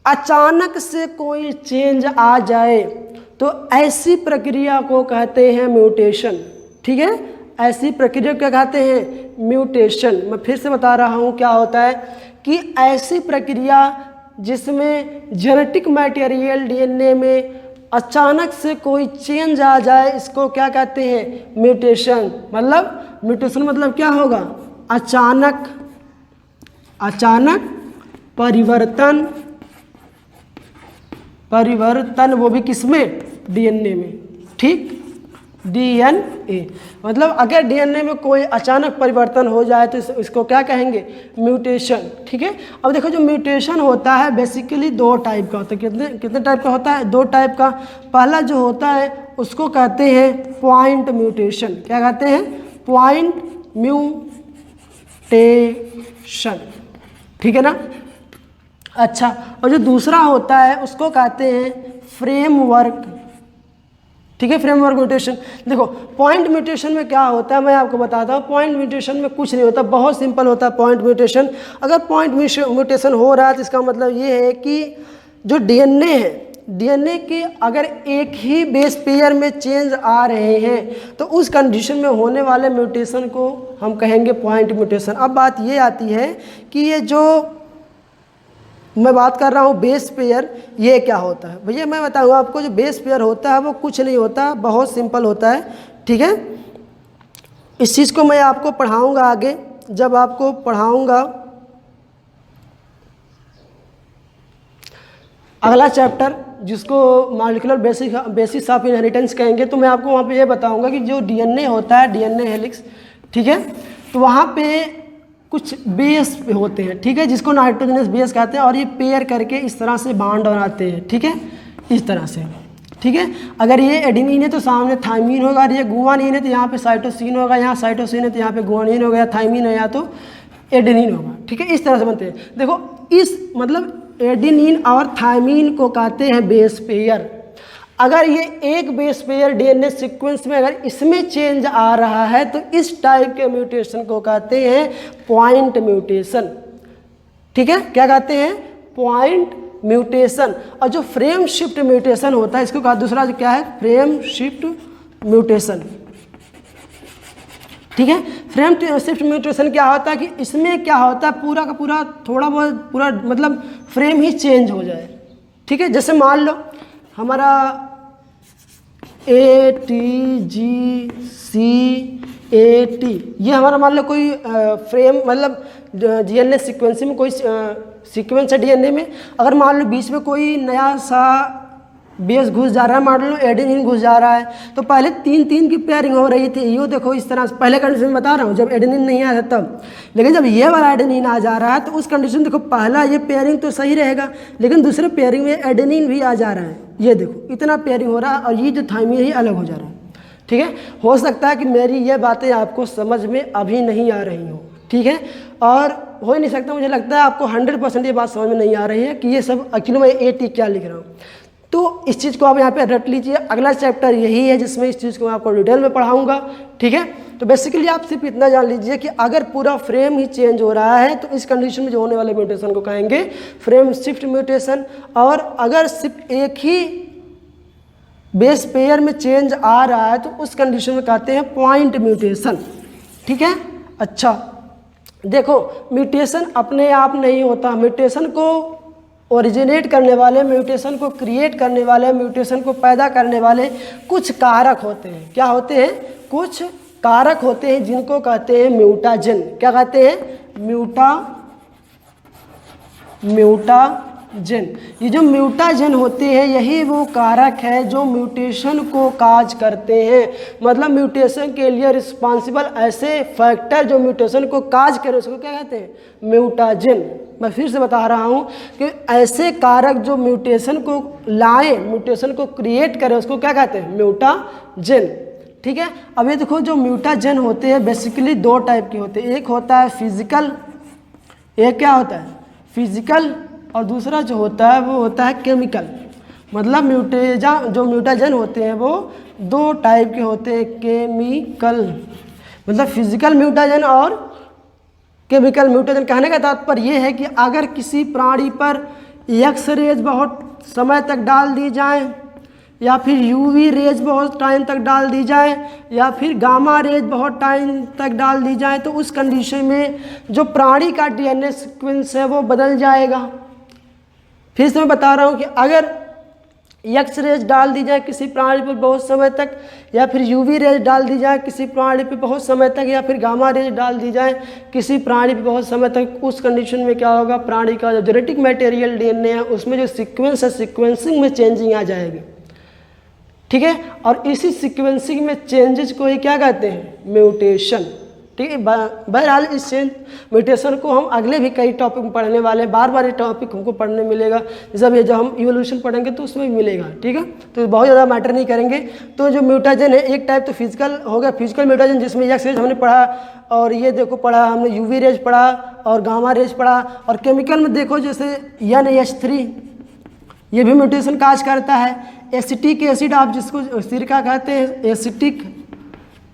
अचानक से कोई चेंज आ जाए तो ऐसी प्रक्रिया को कहते हैं म्यूटेशन, ठीक है। ऐसी प्रक्रिया को क्या कहते हैं, म्यूटेशन। मैं फिर से बता रहा हूँ क्या होता है कि ऐसी प्रक्रिया जिसमें जेनेटिक मटेरियल डीएनए में अचानक से कोई चेंज आ जाए, इसको क्या कहते हैं, म्यूटेशन। मतलब म्यूटेशन मतलब क्या होगा, अचानक परिवर्तन, वो भी किसमें, डीएनए में, ठीक, डीएनए। मतलब अगर डीएनए में कोई अचानक परिवर्तन हो जाए तो इसको क्या कहेंगे, म्यूटेशन, ठीक है। अब देखो जो म्यूटेशन होता है बेसिकली 2 टाइप का होता है। कितने टाइप का होता है, 2 टाइप का। पहला जो होता है उसको कहते हैं पॉइंट म्यूटेशन। क्या कहते हैं, पॉइंट म्यूटेशन, ठीक है ना। अच्छा, और जो दूसरा होता है उसको कहते हैं फ्रेमवर्क, ठीक है, फ्रेमवर्क म्यूटेशन। देखो पॉइंट म्यूटेशन में क्या होता है मैं आपको बताता हूँ। पॉइंट म्यूटेशन में कुछ नहीं होता, बहुत सिंपल होता है पॉइंट म्यूटेशन। अगर पॉइंट म्यूटेशन हो रहा है तो इसका मतलब ये है कि जो डीएनए है, डीएनए के अगर एक ही बेस पेयर में चेंज आ रहे हैं तो उस कंडीशन में होने वाले म्यूटेशन को हम कहेंगे पॉइंट म्यूटेशन। अब बात ये आती है कि ये जो मैं बात कर रहा हूँ बेस पेयर, ये क्या होता है भैया। मैं बताऊँ आपको, जो बेस पेयर होता है वो कुछ नहीं होता, बहुत सिंपल होता है, ठीक है। इस चीज़ को मैं आपको पढ़ाऊँगा आगे, जब आपको पढ़ाऊँगा अगला चैप्टर जिसको मॉलिक्यूलर बेसिस ऑफ इनहेरिटेंस कहेंगे, तो मैं आपको वहाँ पे ये बताऊँगा कि जो डीएनए होता है, डीएनए हेलिक्स, ठीक है, तो वहाँ पे कुछ बेस होते हैं, ठीक है, जिसको नाइट्रोजनस बेस कहते हैं, और ये पेयर करके इस तरह से बॉन्ड बनाते हैं, ठीक है, इस तरह से, ठीक है। अगर ये एडेनिन है तो सामने थाइमिन होगा, और ये गुआनिन है तो यहाँ पे साइटोसिन होगा, यहाँ साइटोसिन है तो यहाँ पे गुआनिन होगा, या थाइमिन है या तो एडेनिन होगा, ठीक है। इस तरह से बनते हैं। देखो इस मतलब एडेनिन और थाइमिन को कहते हैं बेस पेयर। अगर ये एक बेस पेयर डीएनए सीक्वेंस में अगर इसमें चेंज आ रहा है तो इस टाइप के म्यूटेशन को कहते हैं पॉइंट म्यूटेशन, ठीक है। क्या कहते हैं, पॉइंट म्यूटेशन। और जो फ्रेम शिफ्ट म्यूटेशन होता है इसको कहा दूसरा क्या है, फ्रेम शिफ्ट म्यूटेशन, ठीक है। फ्रेम शिफ्ट म्यूटेशन क्या होता है कि इसमें क्या होता है, पूरा का पूरा थोड़ा बहुत पूरा मतलब फ्रेम ही चेंज हो जाए, ठीक है। जैसे मान लो हमारा ATGC AT, ये हमारा मान लो कोई फ्रेम मतलब DNA सीक्वेंसिंग में कोई सीक्वेंस है DNA में, अगर मान लो बीच में कोई नया सा बेस घुस जा रहा है, मान लो एडेनिन घुस जा रहा है, तो पहले 3-3 की पेयरिंग हो रही थी, ये देखो इस तरह से पहले कंडीशन में बता रहा हूँ जब एडेनिन नहीं आया था तब, लेकिन जब ये वाला एडेनिन आ जा रहा है तो उस कंडीशन देखो पहला ये पेयरिंग तो सही रहेगा, लेकिन दूसरे पेयरिंग में एडेनिन भी आ जा रहा है, ये देखो इतना पेयरिंग हो रहा है और ये जो थाइमिन है ये अलग हो जा रहा है। ठीक है, हो सकता है कि मेरी ये बातें आपको समझ में अभी नहीं आ रही हो, ठीक है, और हो ही नहीं सकता, मुझे लगता है आपको 100% ये बात समझ में नहीं आ रही है कि ये सब एक्चुअली मैं AT क्या लिख रहा हूँ। तो इस चीज़ को आप यहाँ पे रट लीजिए, अगला चैप्टर यही है जिसमें इस चीज़ को मैं आपको डिटेल में पढ़ाऊँगा। ठीक है, तो बेसिकली आप सिर्फ इतना जान लीजिए कि अगर पूरा फ्रेम ही चेंज हो रहा है तो इस कंडीशन में जो होने वाले म्यूटेशन को कहेंगे फ्रेम शिफ्ट म्यूटेशन, और अगर सिर्फ एक ही बेस पेयर में चेंज आ रहा है तो उस कंडीशन में कहते हैं पॉइंट म्यूटेशन। ठीक है, अच्छा देखो म्यूटेशन अपने आप नहीं होता, म्यूटेशन को ओरिजिनेट करने वाले, म्यूटेशन को क्रिएट करने वाले, म्यूटेशन को पैदा करने वाले कुछ कारक होते हैं। क्या होते हैं? कुछ कारक होते हैं जिनको कहते हैं म्यूटाजेन। क्या कहते हैं? म्यूटाजेन। ये जो म्यूटाजेन होते हैं यही वो कारक है जो म्यूटेशन को काज करते हैं, मतलब म्यूटेशन के लिए रिस्पॉन्सिबल ऐसे फैक्टर जो म्यूटेशन को काज करे उसको क्या कहते हैं? म्यूटाजेन। मैं फिर से बता रहा हूँ कि ऐसे कारक जो म्यूटेशन को लाए, म्यूटेशन को क्रिएट करे उसको क्या कहते हैं? म्यूटाजेन। ठीक है, अब ये देखो जो म्यूटाजेन होते हैं बेसिकली दो टाइप के होते हैं, एक होता है फिजिकल, एक क्या होता है? फिजिकल, और दूसरा जो होता है वो होता है केमिकल। मतलब जो म्यूटाजेन होते हैं वो दो टाइप के होते हैं, केमिकल मतलब फिजिकल म्यूटाजेन और केमिकल म्यूटेशन। कहने का तात्पर्य ये है कि अगर किसी प्राणी पर एक्स रेज बहुत समय तक डाल दी जाए, या फिर यूवी रेज बहुत टाइम तक डाल दी जाए, या फिर गामा रेज बहुत टाइम तक डाल दी जाए, तो उस कंडीशन में जो प्राणी का DNA सीक्वेंस है वो बदल जाएगा। फिर से मैं बता रहा हूँ कि अगर एक्स रेज डाल दी जाए किसी प्राणी पर बहुत समय तक, या फिर यूवी रेज डाल दी जाए किसी प्राणी पर बहुत समय तक, या फिर गामा रेज डाल दी जाए किसी प्राणी पर बहुत समय तक, उस कंडीशन में क्या होगा? प्राणी का जो जेनेटिक मटेरियल DNA है उसमें जो सीक्वेंस है सीक्वेंसिंग में चेंजिंग आ जाएगी। ठीक है, और इसी सीक्वेंसिंग में चेंजेस को ही क्या कहते हैं? म्यूटेशन। ठीक है, बहरहाल इस म्यूटेशन को हम अगले भी कई टॉपिक में पढ़ने वाले हैं, बार बार ये टॉपिक हमको पढ़ने मिलेगा, जब ये जब हम इवोल्यूशन पढ़ेंगे तो उसमें भी मिलेगा। ठीक है, तो बहुत ज़्यादा मैटर नहीं करेंगे। तो जो म्यूटाजेन है एक टाइप तो फिजिकल हो गया, फिजिकल म्यूटाजेन जिसमें एक्स रेज हमने पढ़ा, और ये देखो पढ़ा हमने यूवी रेज पढ़ा और गामा रेज पढ़ा, और केमिकल में देखो जैसे NH3 ये भी म्यूटेशन काज करता है। एसिटिक एसिड आप जिसको सिरका कहते हैं, एसिटिक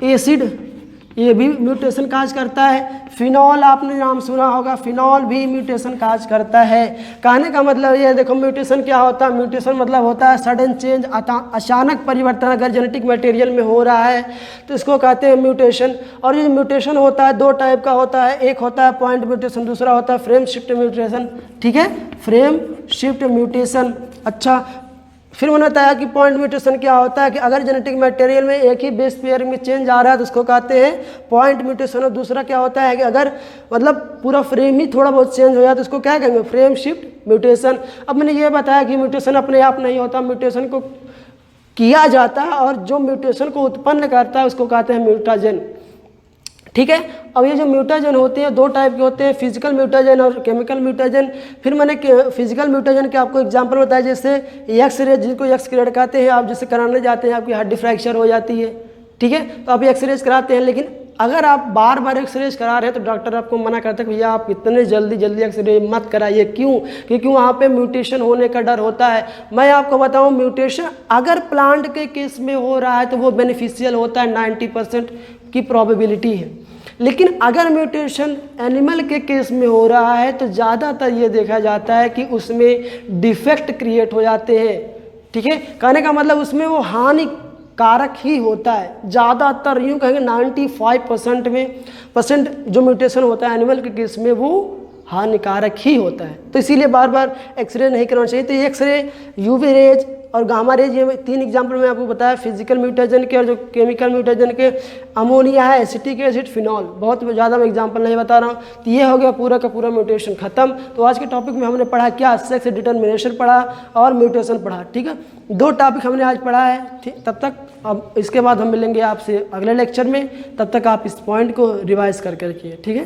एसिड ये भी म्यूटेशन काज करता है। फिनॉल आपने नाम सुना होगा, फिनॉल भी म्यूटेशन काज करता है। कहने का मतलब ये देखो म्यूटेशन क्या होता है? म्यूटेशन मतलब होता है सडन चेंज, अचानक परिवर्तन अगर जेनेटिक मटेरियल में हो रहा है तो इसको कहते हैं म्यूटेशन। और ये म्यूटेशन होता है दो टाइप का होता है, एक होता है पॉइंट म्यूटेशन, दूसरा होता है फ्रेम शिफ्ट म्यूटेशन। ठीक है, फ्रेम शिफ्ट म्यूटेशन। अच्छा, फिर मैंने बताया कि पॉइंट म्यूटेशन क्या होता है कि अगर जेनेटिक मटेरियल में एक ही बेस पेयर में चेंज आ रहा है तो उसको कहते हैं पॉइंट म्यूटेशन। और दूसरा क्या होता है कि अगर मतलब पूरा फ्रेम ही थोड़ा बहुत चेंज हो जाए तो उसको क्या कहेंगे? Frame shift mutation. अब मैंने ये बताया कि म्यूटेशन अपने आप नहीं होता, म्यूटेशन को किया जाता है, और जो म्यूटेशन को उत्पन्न करता है उसको कहते हैं म्यूटाजेन। ठीक है, अब ये जो म्यूटाजेन होते हैं दो टाइप के होते हैं, फिजिकल म्यूटाजेन और केमिकल म्यूटाजेन। फिर मैंने फिजिकल म्यूटाजेन के आपको एग्जांपल बताया, जैसे एक्स रेज जिसको एक्स ग्रेड कहते हैं, आप जैसे कराने जाते हैं आपकी हड्डी फ्रैक्चर हो जाती है। ठीक है, तो आप एक्स रेज कराते हैं, लेकिन अगर आप बार बार एक्स रेज करा रहे हैं तो डॉक्टर आपको मना करता है कि भैया आप इतने जल्दी एक्स रे मत कराइए। क्यों? क्योंकि वहाँ पे म्यूटेशन होने का डर होता है। मैं आपको बताऊँ म्यूटेशन अगर प्लांट के केस में हो रहा है तो वो बेनिफिशियल होता है, 90% की प्रोबेबिलिटी है। लेकिन अगर म्यूटेशन एनिमल के केस में हो रहा है तो ज़्यादातर ये देखा जाता है कि उसमें डिफेक्ट क्रिएट हो जाते हैं। ठीक है, कहने का मतलब उसमें वो हानिकारक ही होता है। ज़्यादातर यूँ कहेंगे 95% जो म्यूटेशन होता है एनिमल के केस में वो हानिकारक ही होता है। तो इसीलिए बार बार एक्सरे नहीं करना चाहिए। तो एक्सरे, यूवी रेज और गामा रेज, ये 3 एग्जाम्पल मैं आपको बताया फिजिकल म्यूटेशन के और जो केमिकल म्यूटेशन के। अमोनिया है, एसिटिक एसिड, फिनॉल, बहुत ज़्यादा मैं एग्जाम्पल नहीं बता रहा हूँ। तो ये हो गया पूरा का पूरा म्यूटेशन खत्म। तो आज के टॉपिक में हमने पढ़ा क्या, सेक्स डिटर्मिनेशन पढ़ा और म्यूटेशन पढ़ा। ठीक है, 2 टॉपिक हमने आज पढ़ा है। ठीक, तब तक अब इसके बाद हम मिलेंगे आपसे अगले लेक्चर में। तब तक आप इस पॉइंट को रिवाइज करके रखिए। ठीक है।